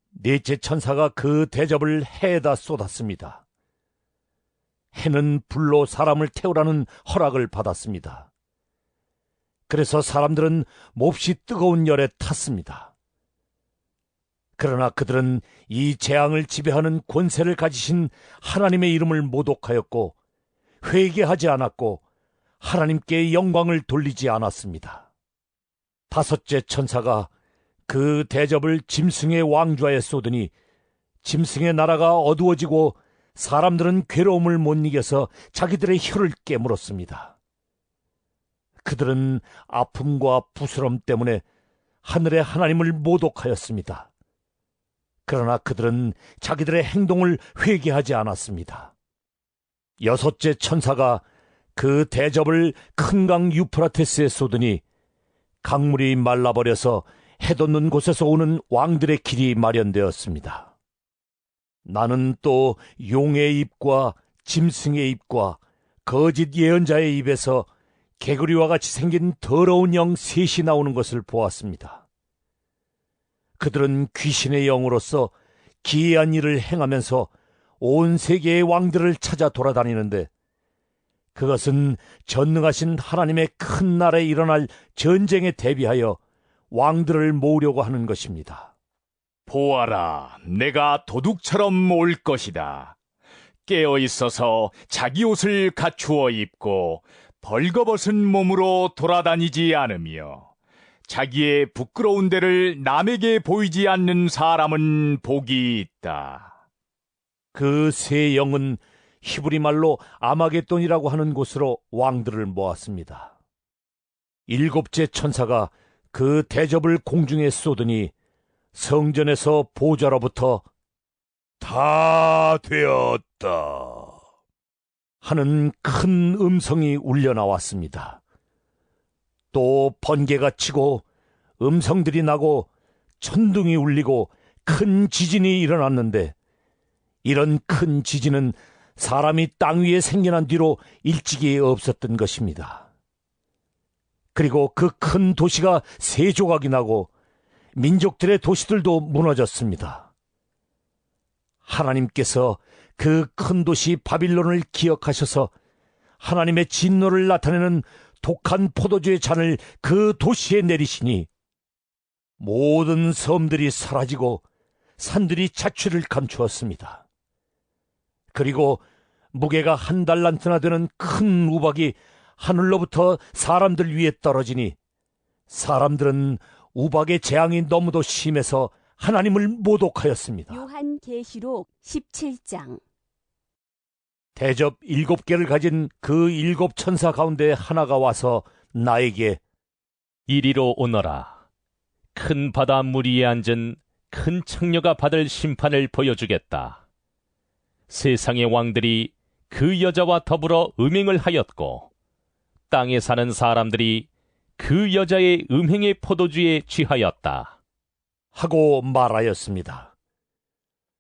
넷째 천사가 그 대접을 해에다 쏟았습니다. 해는 불로 사람을 태우라는 허락을 받았습니다. 그래서 사람들은 몹시 뜨거운 열에 탔습니다. 그러나 그들은 이 재앙을 지배하는 권세를 가지신 하나님의 이름을 모독하였고 회개하지 않았고 하나님께 영광을 돌리지 않았습니다. 다섯째 천사가 그 대접을 짐승의 왕좌에 쏟으니 짐승의 나라가 어두워지고 사람들은 괴로움을 못 이겨서 자기들의 혀를 깨물었습니다. 그들은 아픔과 부스럼 때문에 하늘의 하나님을 모독하였습니다. 그러나 그들은 자기들의 행동을 회개하지 않았습니다. 여섯째 천사가 그 대접을 큰 강 유프라테스에 쏟으니 강물이 말라버려서 해돋는 곳에서 오는 왕들의 길이 마련되었습니다. 나는 또 용의 입과 짐승의 입과 거짓 예언자의 입에서 개구리와 같이 생긴 더러운 영 셋이 나오는 것을 보았습니다. 그들은 귀신의 영으로서 기이한 일을 행하면서 온 세계의 왕들을 찾아 돌아다니는데 그것은 전능하신 하나님의 큰 날에 일어날 전쟁에 대비하여 왕들을 모으려고 하는 것입니다. 보아라, 내가 도둑처럼 올 것이다. 깨어 있어서 자기 옷을 갖추어 입고 벌거벗은 몸으로 돌아다니지 않으며 자기의 부끄러운 데를 남에게 보이지 않는 사람은 복이 있다. 그 세 영은 히브리 말로 아마겟돈이라고 하는 곳으로 왕들을 모았습니다. 일곱째 천사가 그 대접을 공중에 쏟으니 성전에서 보좌로부터 다 되었다 하는 큰 음성이 울려 나왔습니다. 또 번개가 치고 음성들이 나고 천둥이 울리고 큰 지진이 일어났는데 이런 큰 지진은 사람이 땅 위에 생겨난 뒤로 일찍이 없었던 것입니다. 그리고 그 큰 도시가 세 조각이 나고 민족들의 도시들도 무너졌습니다. 하나님께서 그 큰 도시 바빌론을 기억하셔서 하나님의 진노를 나타내는 독한 포도주의 잔을 그 도시에 내리시니 모든 섬들이 사라지고 산들이 자취를 감추었습니다. 그리고 무게가 1달란트나 되는 큰 우박이 하늘로부터 사람들 위에 떨어지니 사람들은 우박의 재앙이 너무도 심해서 하나님을 모독하였습니다. 요한계시록 17장. 대접 7개를 가진 그 7 천사 가운데 하나가 와서 나에게 이리로 오너라. 큰 바다 물 위에 앉은 큰 창녀가 받을 심판을 보여주겠다. 세상의 왕들이 그 여자와 더불어 음행을 하였고 땅에 사는 사람들이 그 여자의 음행의 포도주에 취하였다. 하고 말하였습니다.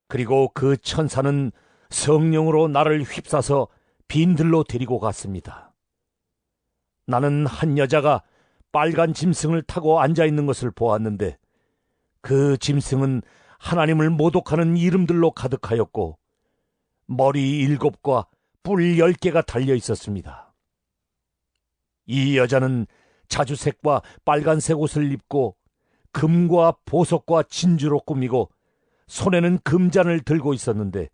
그리고 그 천사는 성령으로 나를 휩싸서 빈들로 데리고 갔습니다. 나는 한 여자가 빨간 짐승을 타고 앉아있는 것을 보았는데 그 짐승은 하나님을 모독하는 이름들로 가득하였고 머리 7과 뿔 10개가 달려 있었습니다. 이 여자는 자주색과 빨간색 옷을 입고 금과 보석과 진주로 꾸미고 손에는 금잔을 들고 있었는데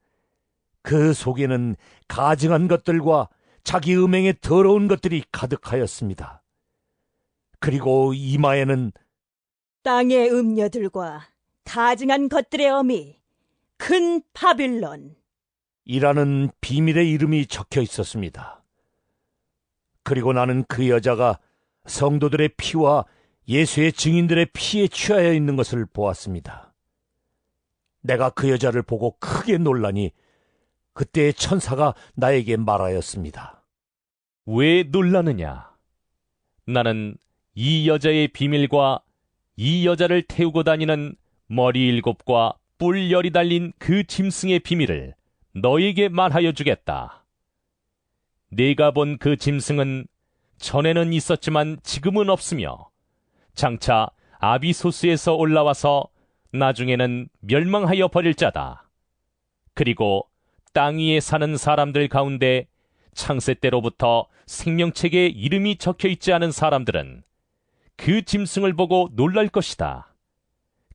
그 속에는 가증한 것들과 자기 음행의 더러운 것들이 가득하였습니다. 그리고 이마에는 땅의 음녀들과 가증한 것들의 어미 큰 바빌론 이라는 비밀의 이름이 적혀 있었습니다. 그리고 나는 그 여자가 성도들의 피와 예수의 증인들의 피에 취하여 있는 것을 보았습니다. 내가 그 여자를 보고 크게 놀라니 그때 천사가 나에게 말하였습니다. 왜 놀라느냐? 나는 이 여자의 비밀과 이 여자를 태우고 다니는 머리 7과 뿔 10이 달린 그 짐승의 비밀을 너에게 말하여 주겠다. 네가 본 그 짐승은 전에는 있었지만 지금은 없으며 장차 아비소스에서 올라와서 나중에는 멸망하여 버릴 자다. 그리고 땅 위에 사는 사람들 가운데 창세 때로부터 생명책에 이름이 적혀 있지 않은 사람들은 그 짐승을 보고 놀랄 것이다.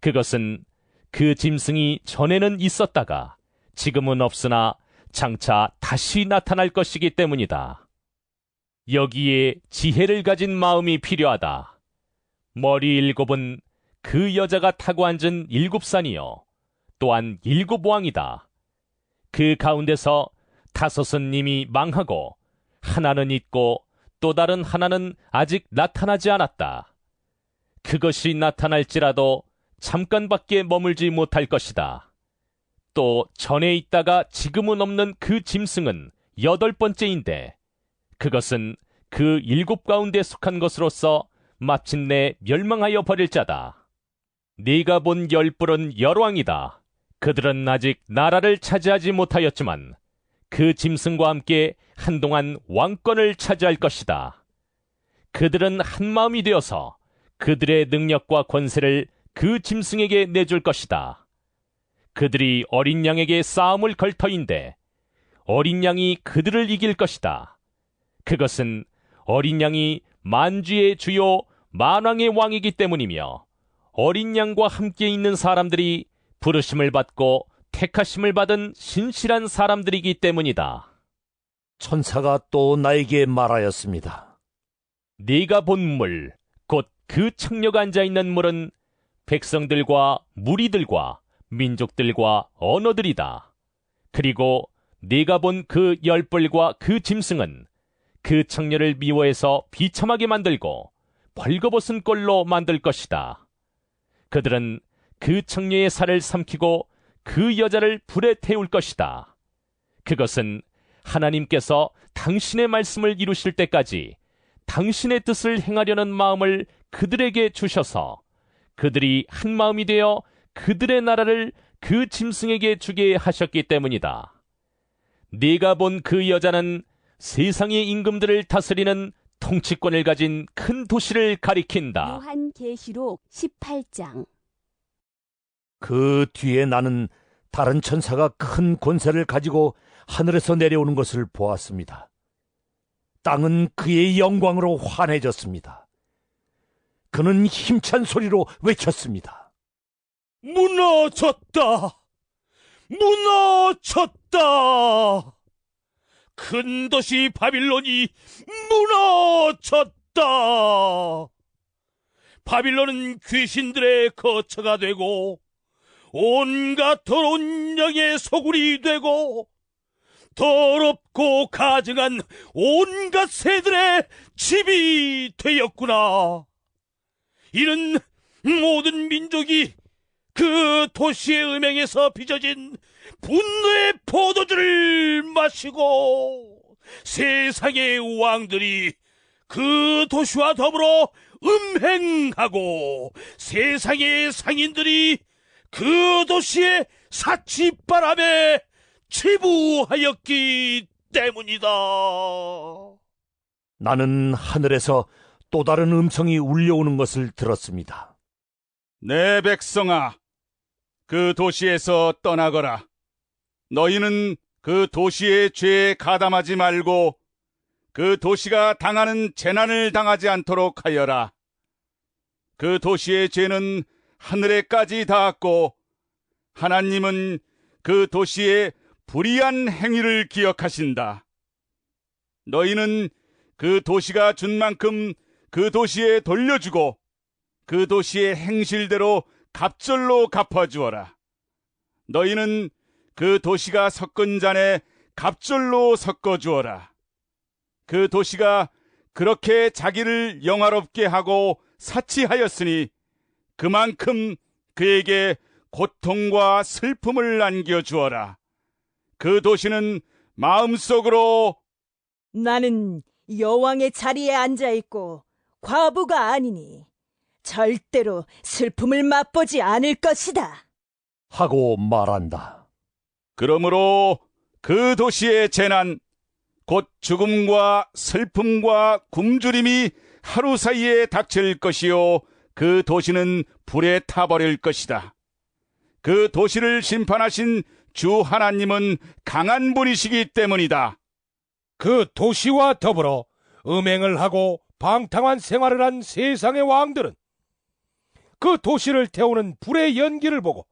그것은 그 짐승이 전에는 있었다가 지금은 없으나 장차 다시 나타날 것이기 때문이다. 여기에 지혜를 가진 마음이 필요하다. 머리 7은 그 여자가 타고 앉은 7산이요 또한 7왕이다. 그 가운데서 5은 이미 망하고 하나는 있고 또 다른 하나는 아직 나타나지 않았다. 그것이 나타날지라도 잠깐밖에 머물지 못할 것이다. 또 전에 있다가 지금은 없는 그 짐승은 8번째인데 그것은 그 7 가운데 속한 것으로서 마침내 멸망하여 버릴 자다. 네가 본 10뿔은 열왕이다. 그들은 아직 나라를 차지하지 못하였지만 그 짐승과 함께 한동안 왕권을 차지할 것이다. 그들은 한마음이 되어서 그들의 능력과 권세를 그 짐승에게 내줄 것이다. 그들이 어린 양에게 싸움을 걸 터인데 어린 양이 그들을 이길 것이다. 그것은 어린 양이 만주의 주요 만왕의 왕이기 때문이며 어린 양과 함께 있는 사람들이 부르심을 받고 택하심을 받은 신실한 사람들이기 때문이다. 천사가 또 나에게 말하였습니다. 네가 본 물, 곧 그 청녀가 앉아있는 물은 백성들과 무리들과 민족들과 언어들이다. 그리고 네가 본 그 열벌과 그 짐승은 그 청녀를 미워해서 비참하게 만들고 벌거벗은 꼴로 만들 것이다. 그들은 그 청녀의 살을 삼키고 그 여자를 불에 태울 것이다. 그것은 하나님께서 당신의 말씀을 이루실 때까지 당신의 뜻을 행하려는 마음을 그들에게 주셔서 그들이 한 마음이 되어 그들의 나라를 그 짐승에게 주게 하셨기 때문이다. 네가 본 그 여자는 세상의 임금들을 다스리는 통치권을 가진 큰 도시를 가리킨다. 요한계시록 18장. 그 뒤에 나는 다른 천사가 큰 권세를 가지고 하늘에서 내려오는 것을 보았습니다. 땅은 그의 영광으로 환해졌습니다. 그는 힘찬 소리로 외쳤습니다. 무너졌다! 무너졌다! 큰 도시 바빌론이 무너졌다! 바빌론은 귀신들의 거처가 되고 온갖 더러운 영의 소굴이 되고 더럽고 가증한 온갖 새들의 집이 되었구나. 이는 모든 민족이 그 도시의 음행에서 빚어진 분노의 포도주를 마시고 세상의 왕들이 그 도시와 더불어 음행하고 세상의 상인들이 그 도시의 사치바람에 치부하였기 때문이다. 나는 하늘에서 또 다른 음성이 울려오는 것을 들었습니다. 내 백성아, 그 도시에서 떠나거라. 너희는 그 도시의 죄에 가담하지 말고 그 도시가 당하는 재난을 당하지 않도록 하여라. 그 도시의 죄는 하늘에까지 닿았고 하나님은 그 도시의 불의한 행위를 기억하신다. 너희는 그 도시가 준 만큼 그 도시에 돌려주고 그 도시의 행실대로 갑절로 갚아주어라. 너희는 그 도시가 섞은 잔에 갑절로 섞어주어라. 그 도시가 그렇게 자기를 영화롭게 하고 사치하였으니 그만큼 그에게 고통과 슬픔을 안겨주어라. 그 도시는 마음속으로 나는 여왕의 자리에 앉아있고 과부가 아니니 절대로 슬픔을 맛보지 않을 것이다. 하고 말한다. 그러므로 그 도시의 재난, 곧 죽음과 슬픔과 굶주림이 하루 사이에 닥칠 것이요 그 도시는 불에 타버릴 것이다. 그 도시를 심판하신 주 하나님은 강한 분이시기 때문이다. 그 도시와 더불어 음행을 하고 방탕한 생활을 한 세상의 왕들은 그 도시를 태우는 불의 연기를 보고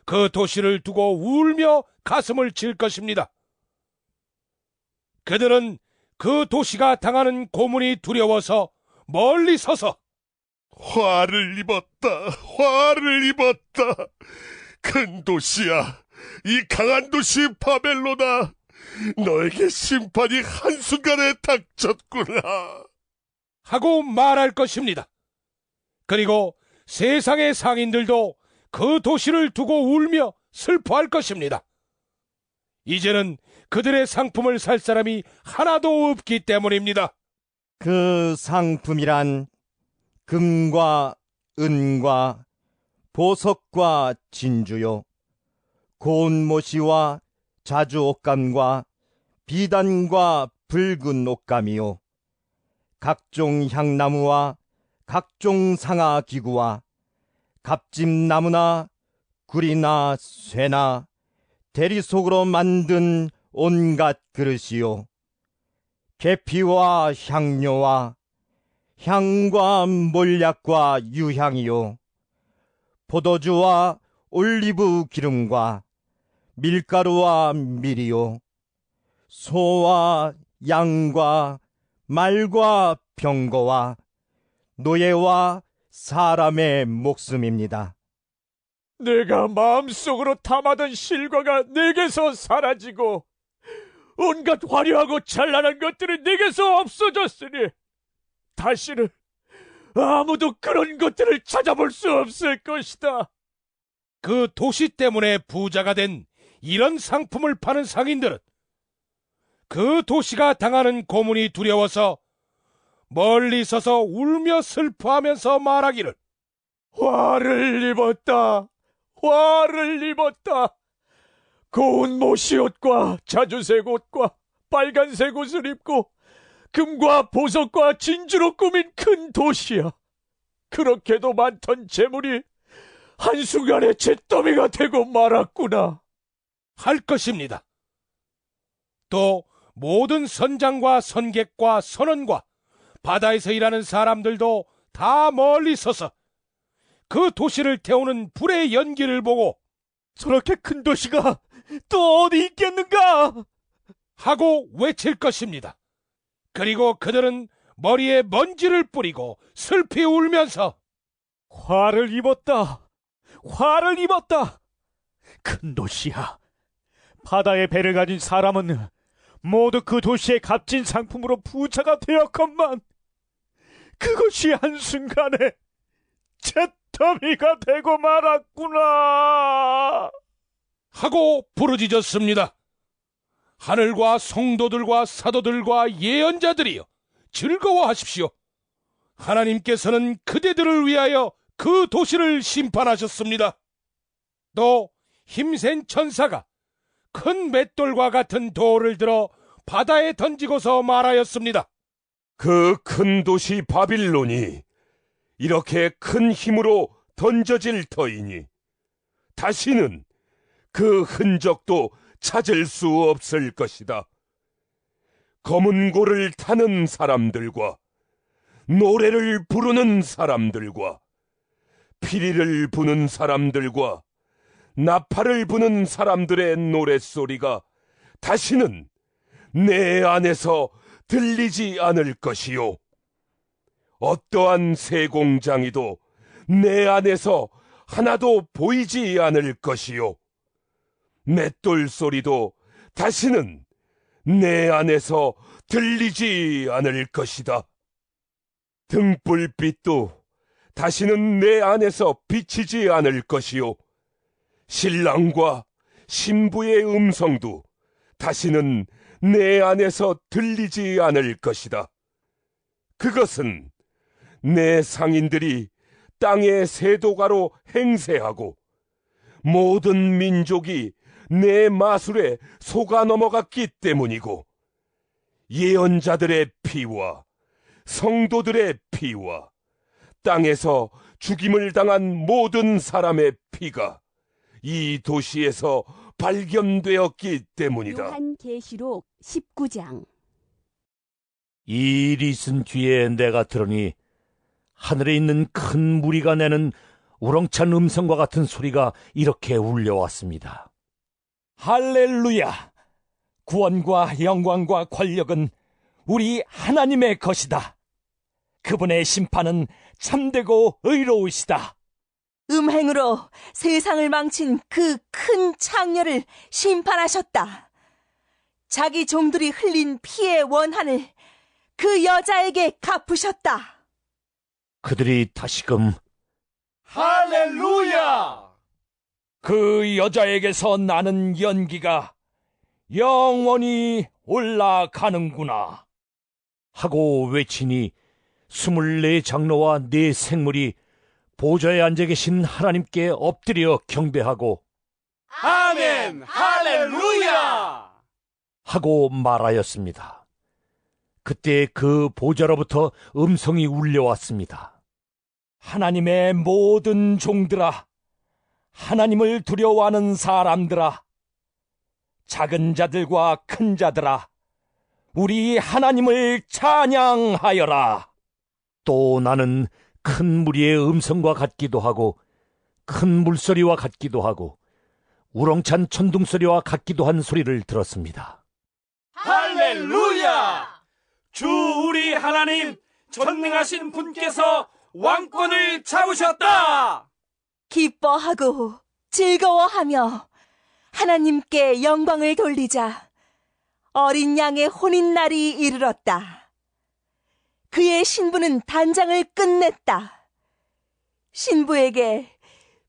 그 도시를 두고 울며 가슴을 칠 것입니다. 그들은 그 도시가 당하는 고문이 두려워서 멀리 서서 화를 입었다. 큰 도시야, 이 강한 도시 바벨로나, 너에게 심판이 한순간에 닥쳤구나. 하고 말할 것입니다. 그리고 세상의 상인들도 그 도시를 두고 울며 슬퍼할 것입니다. 이제는 그들의 상품을 살 사람이 하나도 없기 때문입니다. 그 상품이란 금과 은과 보석과 진주요, 고운 모시와 자주 옷감과 비단과 붉은 옷감이요, 각종 향나무와 각종 상아 기구와 갑집나무나 굴이나 쇠나 대리석으로 만든 온갖 그릇이요 계피와 향료와 향과 몰약과 유향이요 포도주와 올리브 기름과 밀가루와 밀이요 소와 양과 말과 병거와 노예와 사람의 목숨입니다. 내가 마음속으로 담아둔 실과가 내게서 사라지고 온갖 화려하고 찬란한 것들이 내게서 없어졌으니 다시는 아무도 그런 것들을 찾아볼 수 없을 것이다. 그 도시 때문에 부자가 된 이런 상품을 파는 상인들은 그 도시가 당하는 고문이 두려워서 멀리 서서 울며 슬퍼하면서 말하기를 화를 입었다. 화를 입었다. 고운 모시옷과 자주색 옷과 빨간색 옷을 입고 금과 보석과 진주로 꾸민 큰 도시야. 그렇게도 많던 재물이 한순간에 잿더미가 되고 말았구나. 할 것입니다. 또 모든 선장과 선객과 선원과 바다에서 일하는 사람들도 다 멀리 서서 그 도시를 태우는 불의 연기를 보고 저렇게 큰 도시가 또 어디 있겠는가? 하고 외칠 것입니다. 그리고 그들은 머리에 먼지를 뿌리고 슬피 울면서 화를 입었다. 화를 입었다. 큰 도시야. 바다의 배를 가진 사람은 모두 그 도시의 값진 상품으로 부자가 되었건만 그것이 한순간에 잿더미가 되고 말았구나. 하고 부르짖었습니다. 하늘과 성도들과 사도들과 예언자들이여 즐거워하십시오. 하나님께서는 그대들을 위하여 그 도시를 심판하셨습니다. 또 힘센 천사가 큰 맷돌과 같은 돌을 들어 바다에 던지고서 말하였습니다. 그 큰 도시 바빌론이 이렇게 큰 힘으로 던져질 터이니 다시는 그 흔적도 찾을 수 없을 것이다. 검은 고를 타는 사람들과 노래를 부르는 사람들과 피리를 부는 사람들과 나팔을 부는 사람들의 노랫소리가 다시는 내 안에서 들리지 않을 것이요. 어떠한 새 공장이도 내 안에서 하나도 보이지 않을 것이요. 맷돌 소리도 다시는 내 안에서 들리지 않을 것이다. 등불빛도 다시는 내 안에서 비치지 않을 것이요. 신랑과 신부의 음성도 다시는 내 안에서 들리지 않을 것이다. 그것은 내 상인들이 땅의 세도가로 행세하고 모든 민족이 내 마술에 속아 넘어갔기 때문이고 예언자들의 피와 성도들의 피와 땅에서 죽임을 당한 모든 사람의 피가 이 도시에서 발견되었기 때문이다. 요한계시록 19장. 이 일이 있은 뒤에 내가 들으니 하늘에 있는 큰 무리가 내는 우렁찬 음성과 같은 소리가 이렇게 울려왔습니다. 할렐루야! 구원과 영광과 권력은 우리 하나님의 것이다. 그분의 심판은 참되고 의로우시다. 음행으로 세상을 망친 그 큰 창녀를 심판하셨다. 자기 종들이 흘린 피의 원한을 그 여자에게 갚으셨다. 그들이 다시금 할렐루야! 그 여자에게서 나는 연기가 영원히 올라가는구나 하고 외치니 24 장로와 4 생물이 보좌에 앉아 계신 하나님께 엎드려 경배하고 아멘! 할렐루야! 하고 말하였습니다. 그때 그 보좌로부터 음성이 울려왔습니다. 하나님의 모든 종들아, 하나님을 두려워하는 사람들아, 작은 자들과 큰 자들아, 우리 하나님을 찬양하여라. 또 나는 큰 무리의 음성과 같기도 하고 큰 물소리와 같기도 하고 우렁찬 천둥소리와 같기도 한 소리를 들었습니다. 할렐루야! 주 우리 하나님 전능하신 분께서 왕권을 잡으셨다! 기뻐하고 즐거워하며 하나님께 영광을 돌리자. 어린 양의 혼인날이 이르렀다. 그의 신부는 단장을 끝냈다. 신부에게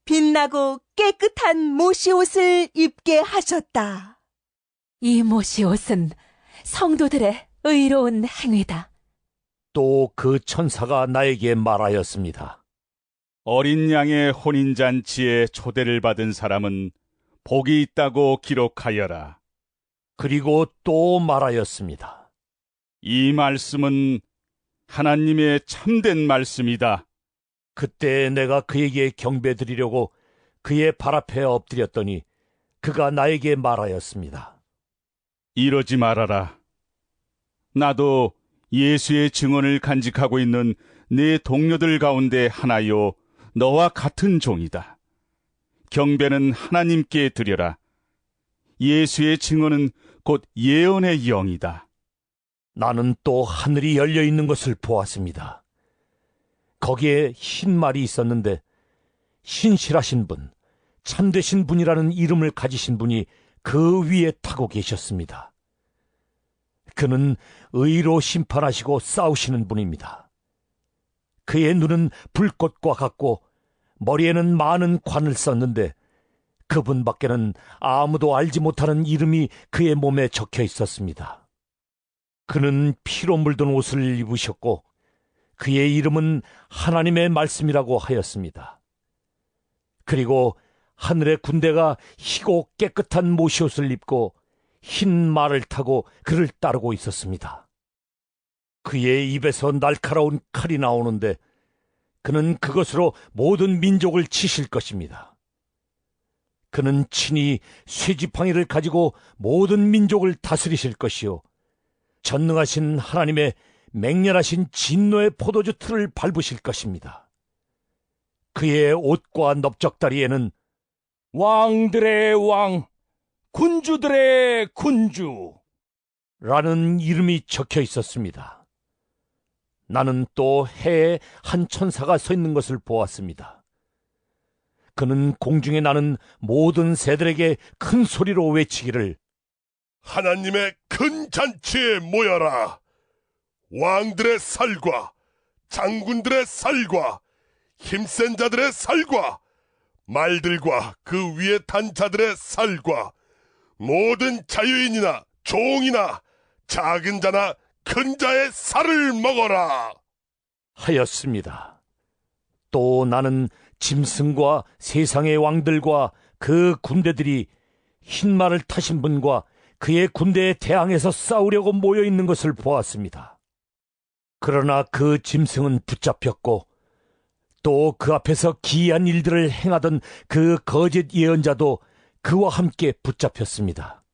빛나고 깨끗한 모시옷을 입게 하셨다. 이 모시옷은 성도들의 의로운 행위다. 또 그 천사가 나에게 말하였습니다. 어린 양의 혼인잔치에 초대를 받은 사람은 복이 있다고 기록하여라. 그리고 또 말하였습니다. 이 말씀은 하나님의 참된 말씀이다. 그때 내가 그에게 경배드리려고 그의 발 앞에 엎드렸더니 그가 나에게 말하였습니다. 이러지 말아라. 나도 예수의 증언을 간직하고 있는 내 동료들 가운데 하나요, 너와 같은 종이다. 경배는 하나님께 드려라. 예수의 증언은 곧 예언의 영이다. 나는 또 하늘이 열려 있는 것을 보았습니다. 거기에 흰 말이 있었는데 신실하신 분, 참되신 분이라는 이름을 가지신 분이 그 위에 타고 계셨습니다. 그는 의로 심판하시고 싸우시는 분입니다. 그의 눈은 불꽃과 같고 머리에는 많은 관을 썼는데 그분밖에는 아무도 알지 못하는 이름이 그의 몸에 적혀 있었습니다. 그는 피로 물든 옷을 입으셨고 그의 이름은 하나님의 말씀이라고 하였습니다. 그리고 하늘의 군대가 희고 깨끗한 모시옷을 입고 흰 말을 타고 그를 따르고 있었습니다. 그의 입에서 날카로운 칼이 나오는데 그는 그것으로 모든 민족을 치실 것입니다. 그는 친히 쇠지팡이를 가지고 모든 민족을 다스리실 것이요 전능하신 하나님의 맹렬하신 진노의 포도주 틀을 밟으실 것입니다. 그의 옷과 넓적다리에는 왕들의 왕, 군주들의 군주 라는 이름이 적혀 있었습니다. 나는 또 해에 한 천사가 서 있는 것을 보았습니다. 그는 공중에 나는 모든 새들에게 큰 소리로 외치기를 하나님의 큰 잔치에 모여라. 왕들의 살과 장군들의 살과 힘센 자들의 살과 말들과 그 위에 탄 자들의 살과 모든 자유인이나 종이나 작은 자나 큰 자의 살을 먹어라 하였습니다. 또 나는 짐승과 세상의 왕들과 그 군대들이 흰 말을 타신 분과 그의 군대에 대항해서 싸우려고 모여 있는 것을 보았습니다. 그러나 그 짐승은 붙잡혔고 또 그 앞에서 기이한 일들을 행하던 그 거짓 예언자도 그와 함께 붙잡혔습니다.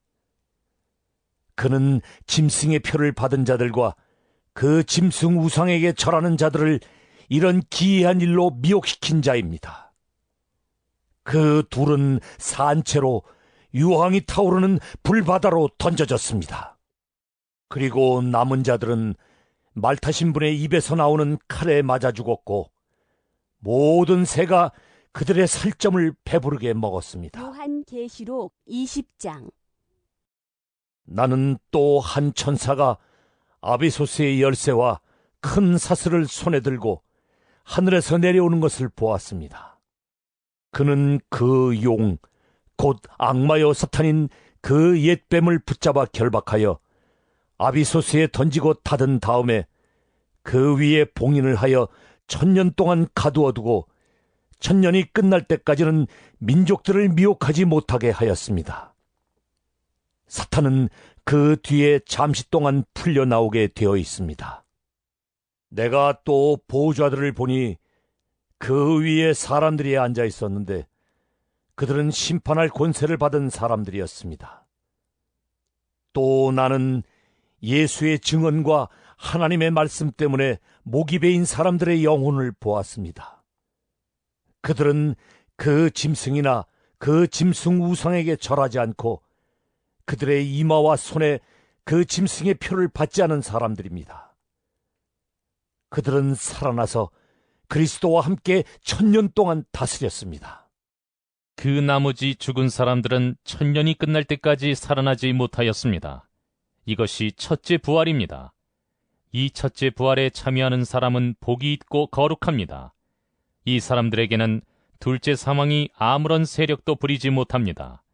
그는 짐승의 표를 받은 자들과 그 짐승 우상에게 절하는 자들을 이런 기이한 일로 미혹시킨 자입니다. 그 둘은 산채로 유황이 타오르는 불바다로 던져졌습니다. 그리고 남은 자들은 말 타신 분의 입에서 나오는 칼에 맞아 죽었고 모든 새가 그들의 살점을 배부르게 먹었습니다. 요한계시록 20장. 나는 또 한 천사가 아비소스의 열쇠와 큰 사슬을 손에 들고 하늘에서 내려오는 것을 보았습니다. 그는 그 용, 곧 악마여 사탄인 그 옛뱀을 붙잡아 결박하여 아비소스에 던지고 닫은 다음에 그 위에 봉인을 하여 1000년 동안 가두어 두고 1000년이 끝날 때까지는 민족들을 미혹하지 못하게 하였습니다. 사탄은 그 뒤에 잠시 동안 풀려나오게 되어 있습니다. 내가 또 보좌들을 보니 그 위에 사람들이 앉아 있었는데 그들은 심판할 권세를 받은 사람들이었습니다. 또 나는 예수의 증언과 하나님의 말씀 때문에 목이 베인 사람들의 영혼을 보았습니다. 그들은 그 짐승이나 그 짐승 우상에게 절하지 않고 그들의 이마와 손에 그 짐승의 표를 받지 않은 사람들입니다. 그들은 살아나서 그리스도와 함께 1000년 동안 다스렸습니다. 그 나머지 죽은 사람들은 1000년이 끝날 때까지 살아나지 못하였습니다. 이것이 첫째 부활입니다. 이 첫째 부활에 참여하는 사람은 복이 있고 거룩합니다. 이 사람들에게는 둘째 사망이 아무런 세력도 부리지 못합니다.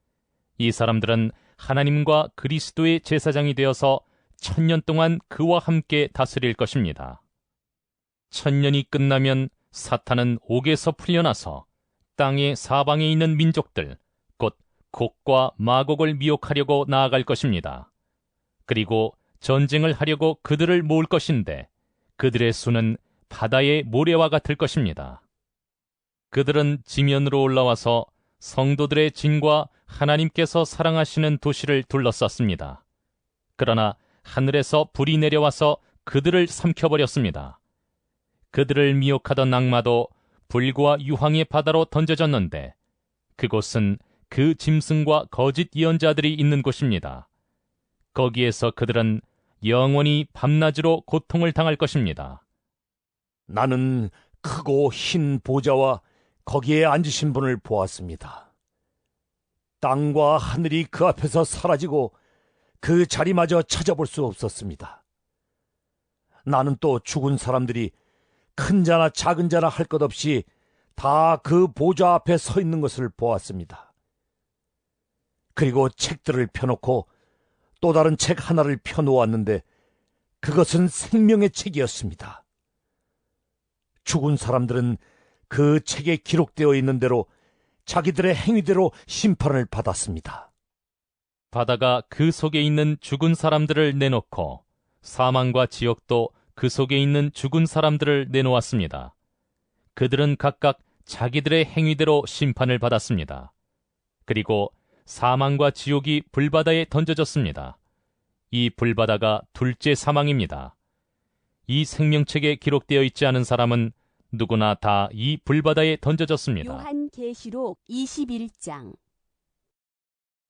이 사람들은 하나님과 그리스도의 제사장이 되어서 1000년 동안 그와 함께 다스릴 것입니다. 1000년이 끝나면 사탄은 옥에서 풀려나서 땅의 사방에 있는 민족들, 곧 곡과 마곡을 미혹하려고 나아갈 것입니다. 그리고 전쟁을 하려고 그들을 모을 것인데 그들의 수는 바다의 모래와 같을 것입니다. 그들은 지면으로 올라와서 성도들의 진과 하나님께서 사랑하시는 도시를 둘러쌌습니다. 그러나 하늘에서 불이 내려와서 그들을 삼켜버렸습니다. 그들을 미혹하던 악마도 불과 유황의 바다로 던져졌는데 그곳은 그 짐승과 거짓 예언자들이 있는 곳입니다. 거기에서 그들은 영원히 밤낮으로 고통을 당할 것입니다. 나는 크고 흰 보좌와 거기에 앉으신 분을 보았습니다. 땅과 하늘이 그 앞에서 사라지고 그 자리마저 찾아볼 수 없었습니다. 나는 또 죽은 사람들이 큰 자나 작은 자나 할 것 없이 다 그 보좌 앞에 서 있는 것을 보았습니다. 그리고 책들을 펴놓고 또 다른 책 하나를 펴놓았는데 그것은 생명의 책이었습니다. 죽은 사람들은 그 책에 기록되어 있는 대로 자기들의 행위대로 심판을 받았습니다. 바다가 그 속에 있는 죽은 사람들을 내놓고 사망과 지옥도 그 속에 있는 죽은 사람들을 내놓았습니다. 그들은 각각 자기들의 행위대로 심판을 받았습니다. 그리고 사망과 지옥이 불바다에 던져졌습니다. 이 불바다가 둘째 사망입니다. 이 생명책에 기록되어 있지 않은 사람은 누구나 다 이 불바다에 던져졌습니다. 요한계시록 21장.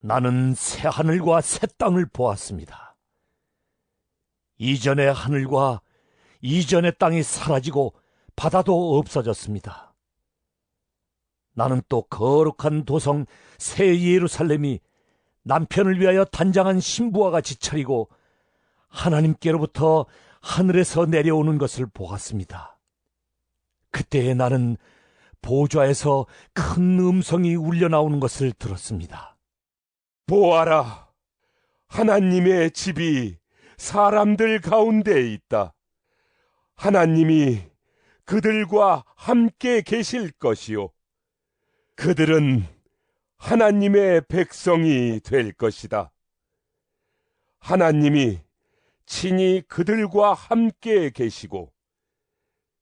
나는 새 하늘과 새 땅을 보았습니다. 이전의 하늘과 이전의 땅이 사라지고 바다도 없어졌습니다. 나는 또 거룩한 도성 새 예루살렘이 남편을 위하여 단장한 신부와 같이 차리고 하나님께로부터 하늘에서 내려오는 것을 보았습니다. 그때에 나는 보좌에서 큰 음성이 울려나오는 것을 들었습니다. 보아라, 하나님의 집이 사람들 가운데 있다. 하나님이 그들과 함께 계실 것이요. 그들은 하나님의 백성이 될 것이다. 하나님이 친히 그들과 함께 계시고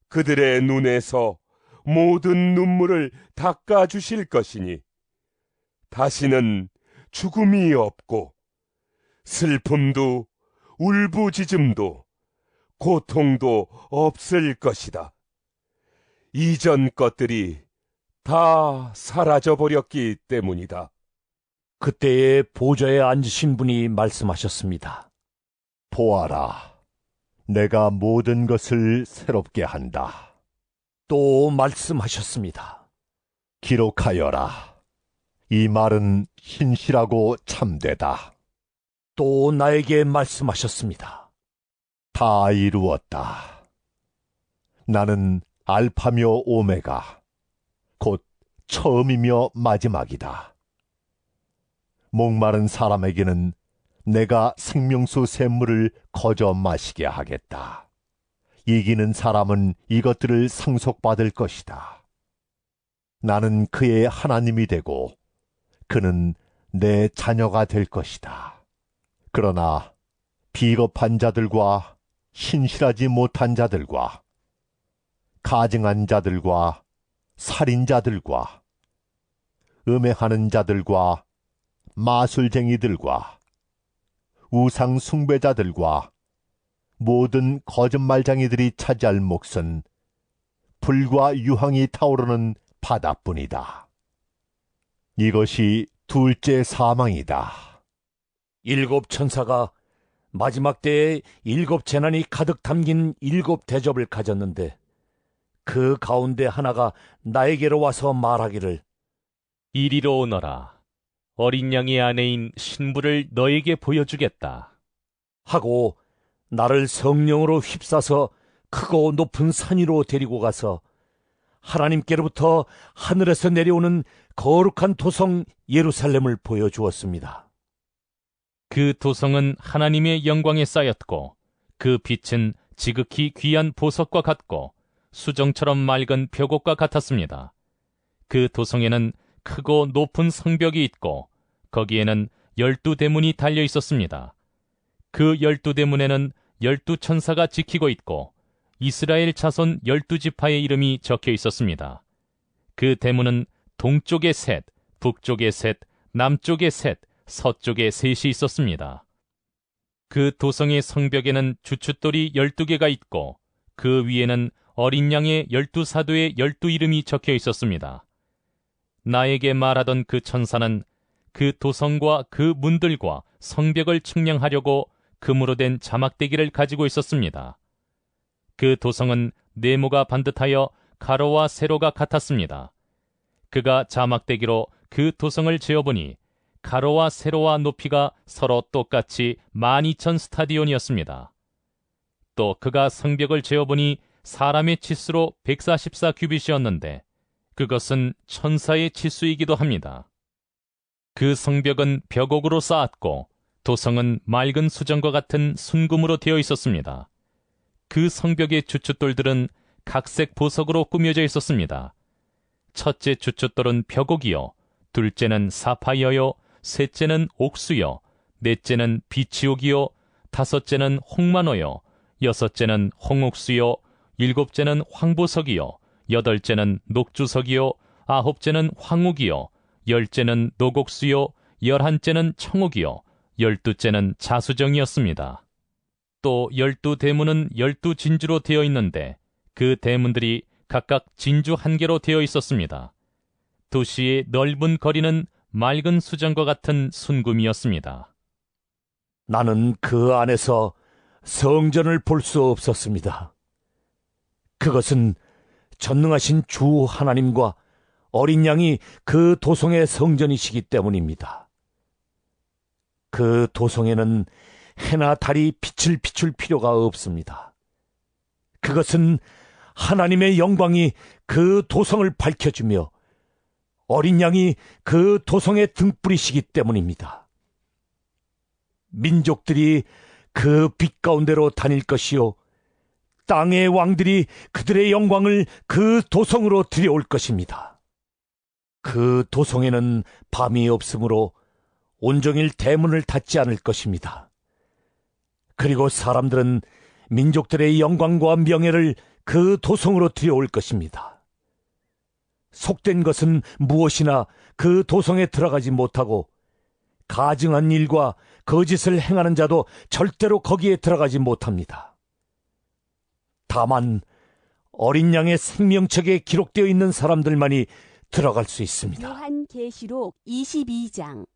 그들의 눈에서 모든 눈물을 닦아주실 것이니 다시는 죽음이 없고 슬픔도 울부짖음도 고통도 없을 것이다. 이전 것들이 다 사라져버렸기 때문이다. 그때에 보좌에 앉으신 분이 말씀하셨습니다. 보아라, 내가 모든 것을 새롭게 한다. 또 말씀하셨습니다. 기록하여라. 이 말은 신실하고 참되다. 또 나에게 말씀하셨습니다. 다 이루었다. 나는 알파며 오메가, 곧 처음이며 마지막이다. 목마른 사람에게는 내가 생명수 샘물을 거저 마시게 하겠다. 이기는 사람은 이것들을 상속받을 것이다. 나는 그의 하나님이 되고 그는 내 자녀가 될 것이다. 그러나 비겁한 자들과 신실하지 못한 자들과 가증한 자들과 살인자들과 음행하는 자들과 마술쟁이들과 우상 숭배자들과 모든 거짓말쟁이들이 차지할 몫은 불과 유황이 타오르는 바다뿐이다. 이것이 둘째 사망이다. 7 천사가 마지막 때에 7 재난이 가득 담긴 7 대접을 가졌는데 그 가운데 하나가 나에게로 와서 말하기를 이리로 오너라. 어린 양의 아내인 신부를 너에게 보여주겠다. 하고 나를 성령으로 휩싸서 크고 높은 산 위로 데리고 가서 하나님께로부터 하늘에서 내려오는 거룩한 도성 예루살렘을 보여주었습니다. 그 도성은 하나님의 영광에 쌓였고 그 빛은 지극히 귀한 보석과 같고 수정처럼 맑은 벽옥과 같았습니다. 그 도성에는 크고 높은 성벽이 있고 거기에는 12대문이 달려 있었습니다. 그 12대문에는 12천사가 지키고 있고 이스라엘 자손 12지파의 이름이 적혀 있었습니다. 그 대문은 동쪽에 셋, 북쪽에 셋, 남쪽에 셋, 서쪽에 셋이 있었습니다. 그 도성의 성벽에는 주춧돌이 12개가 있고 그 위에는 어린 양의 12사도의 12이름이 적혀 있었습니다. 나에게 말하던 그 천사는 그 도성과 그 문들과 성벽을 측량하려고 금으로 된 자막대기를 가지고 있었습니다. 그 도성은 네모가 반듯하여 가로와 세로가 같았습니다. 그가 자막대기로 그 도성을 재어보니 가로와 세로와 높이가 서로 똑같이 12,000 스타디온이었습니다. 또 그가 성벽을 재어보니 사람의 치수로 144 규빗이었는데 그것은 천사의 치수이기도 합니다. 그 성벽은 벽옥으로 쌓았고 도성은 맑은 수정과 같은 순금으로 되어 있었습니다. 그 성벽의 주춧돌들은 각색 보석으로 꾸며져 있었습니다. 첫째 주춧돌은 벽옥이요, 둘째는 사파이어요, 셋째는 옥수요, 넷째는 비치옥이요, 다섯째는 홍만호요, 여섯째는 홍옥수요, 일곱째는 황보석이요, 여덟째는 녹주석이요, 아홉째는 황옥이요, 열째는 녹옥수요, 11째는 청옥이요, 12째는 자수정이었습니다. 또 12대문은 12진주로 되어 있는데 그 대문들이 각각 진주 1개로 되어 있었습니다. 도시의 넓은 거리는 맑은 수정과 같은 순금이었습니다. 나는 그 안에서 성전을 볼 수 없었습니다. 그것은 전능하신 주 하나님과 어린 양이 그 도성의 성전이시기 때문입니다. 그 도성에는 해나 달이 빛을 비출 필요가 없습니다. 그것은 하나님의 영광이 그 도성을 밝혀주며 어린 양이 그 도성의 등불이시기 때문입니다. 민족들이 그 빛 가운데로 다닐 것이요 땅의 왕들이 그들의 영광을 그 도성으로 들여올 것입니다. 그 도성에는 밤이 없으므로 온종일 대문을 닫지 않을 것입니다. 그리고 사람들은 민족들의 영광과 명예를 그 도성으로 들여올 것입니다. 속된 것은 무엇이나 그 도성에 들어가지 못하고 가증한 일과 거짓을 행하는 자도 절대로 거기에 들어가지 못합니다. 다만 어린 양의 생명책에 기록되어 있는 사람들만이 들어갈 수 있습니다. 요한계시록 22장.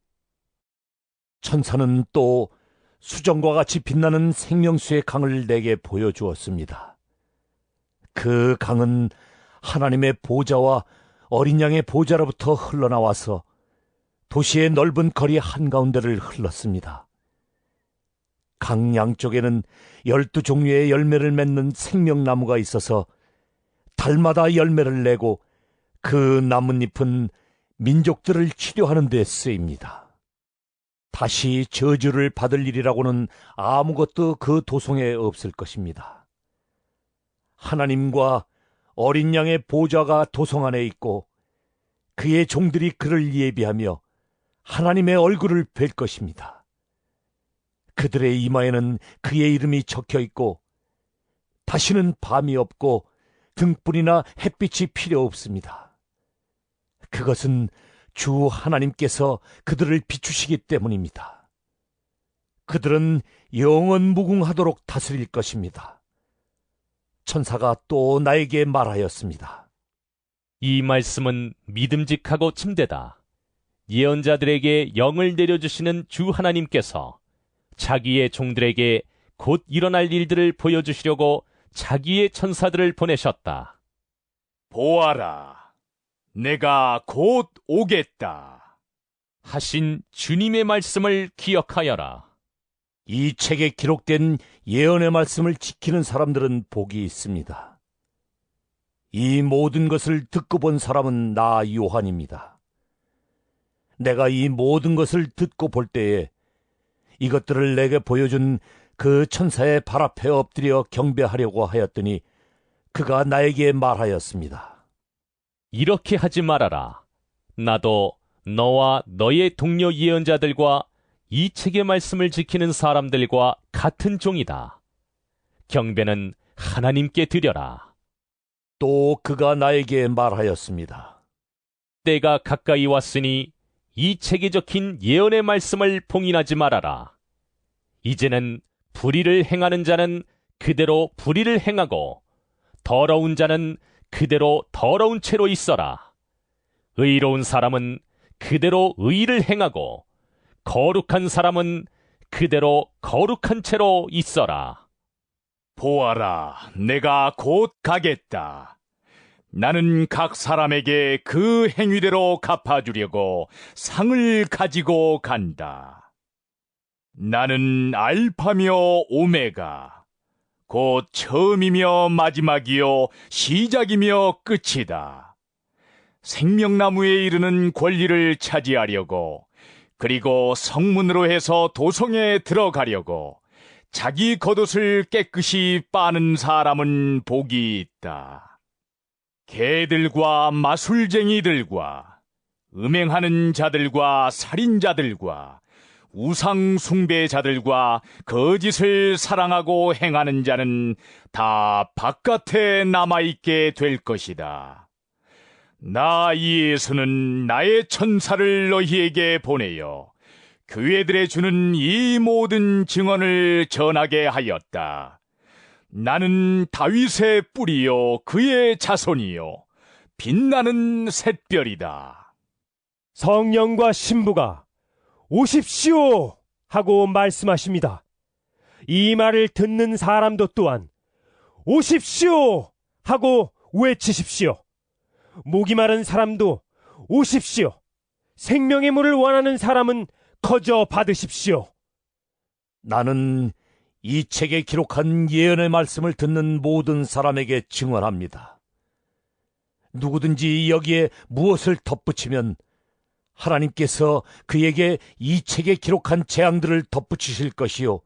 천사는 또 수정과 같이 빛나는 생명수의 강을 내게 보여주었습니다. 그 강은 하나님의 보좌와 어린 양의 보좌로부터 흘러나와서 도시의 넓은 거리 한가운데를 흘렀습니다. 강 양쪽에는 12종류의 열매를 맺는 생명나무가 있어서 달마다 열매를 내고 그 나뭇잎은 민족들을 치료하는 데 쓰입니다. 다시 저주를 받을 일이라고는 아무것도 그 도성에 없을 것입니다. 하나님과 어린 양의 보좌가 도성 안에 있고 그의 종들이 그를 예비하며 하나님의 얼굴을 뵐 것입니다. 그들의 이마에는 그의 이름이 적혀 있고 다시는 밤이 없고 등불이나 햇빛이 필요 없습니다. 그것은 주 하나님께서 그들을 비추시기 때문입니다. 그들은 영원 무궁하도록 다스릴 것입니다. 천사가 또 나에게 말하였습니다. 이 말씀은 믿음직하고 참되다. 예언자들에게 영을 내려주시는 주 하나님께서 자기의 종들에게 곧 일어날 일들을 보여주시려고 자기의 천사들을 보내셨다. 보아라, 내가 곧 오겠다 하신 주님의 말씀을 기억하여라. 이 책에 기록된 예언의 말씀을 지키는 사람들은 복이 있습니다. 이 모든 것을 듣고 본 사람은 나 요한입니다. 내가 이 모든 것을 듣고 볼 때에 이것들을 내게 보여준 그 천사의 발 앞에 엎드려 경배하려고 하였더니 그가 나에게 말하였습니다. 이렇게 하지 말아라. 나도 너와 너의 동료 예언자들과 이 책의 말씀을 지키는 사람들과 같은 종이다. 경배는 하나님께 드려라. 또 그가 나에게 말하였습니다. 때가 가까이 왔으니 이 책에 적힌 예언의 말씀을 봉인하지 말아라. 이제는 불의를 행하는 자는 그대로 불의를 행하고 더러운 자는 그대로 더러운 채로 있어라. 의로운 사람은 그대로 의를 행하고 거룩한 사람은 그대로 거룩한 채로 있어라. 보아라, 내가 곧 가겠다. 나는 각 사람에게 그 행위대로 갚아주려고 상을 가지고 간다. 나는 알파며 오메가, 곧 처음이며 마지막이요 시작이며 끝이다. 생명나무에 이르는 권리를 차지하려고, 그리고 성문으로 해서 도성에 들어가려고 자기 겉옷을 깨끗이 빠는 사람은 복이 있다. 개들과 마술쟁이들과 음행하는 자들과 살인자들과 우상 숭배자들과 거짓을 사랑하고 행하는 자는 다 바깥에 남아있게 될 것이다. 나 예수는 나의 천사를 너희에게 보내어 교회들에 주는 이 모든 증언을 전하게 하였다. 나는 다윗의 뿌리요 그의 자손이요 빛나는 샛별이다. 성령과 신부가 오십시오 하고 말씀하십니다. 이 말을 듣는 사람도 또한 오십시오 하고 외치십시오. 목이 마른 사람도 오십시오. 생명의 물을 원하는 사람은 거저 받으십시오. 나는 이 책에 기록한 예언의 말씀을 듣는 모든 사람에게 증언합니다. 누구든지 여기에 무엇을 덧붙이면 하나님께서 그에게 이 책에 기록한 재앙들을 덧붙이실 것이요,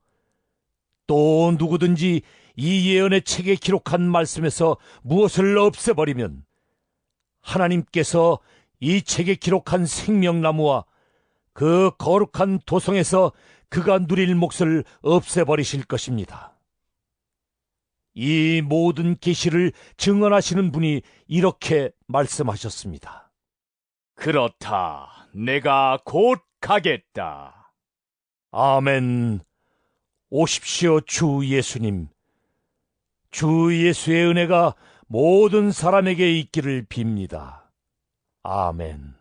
또 누구든지 이 예언의 책에 기록한 말씀에서 무엇을 없애버리면 하나님께서 이 책에 기록한 생명나무와 그 거룩한 도성에서 그가 누릴 몫을 없애버리실 것입니다. 이 모든 계시를 증언하시는 분이 이렇게 말씀하셨습니다. 그렇다. 내가 곧 가겠다. 아멘. 오십시오, 주 예수님. 주 예수의 은혜가 모든 사람에게 있기를 빕니다. 아멘.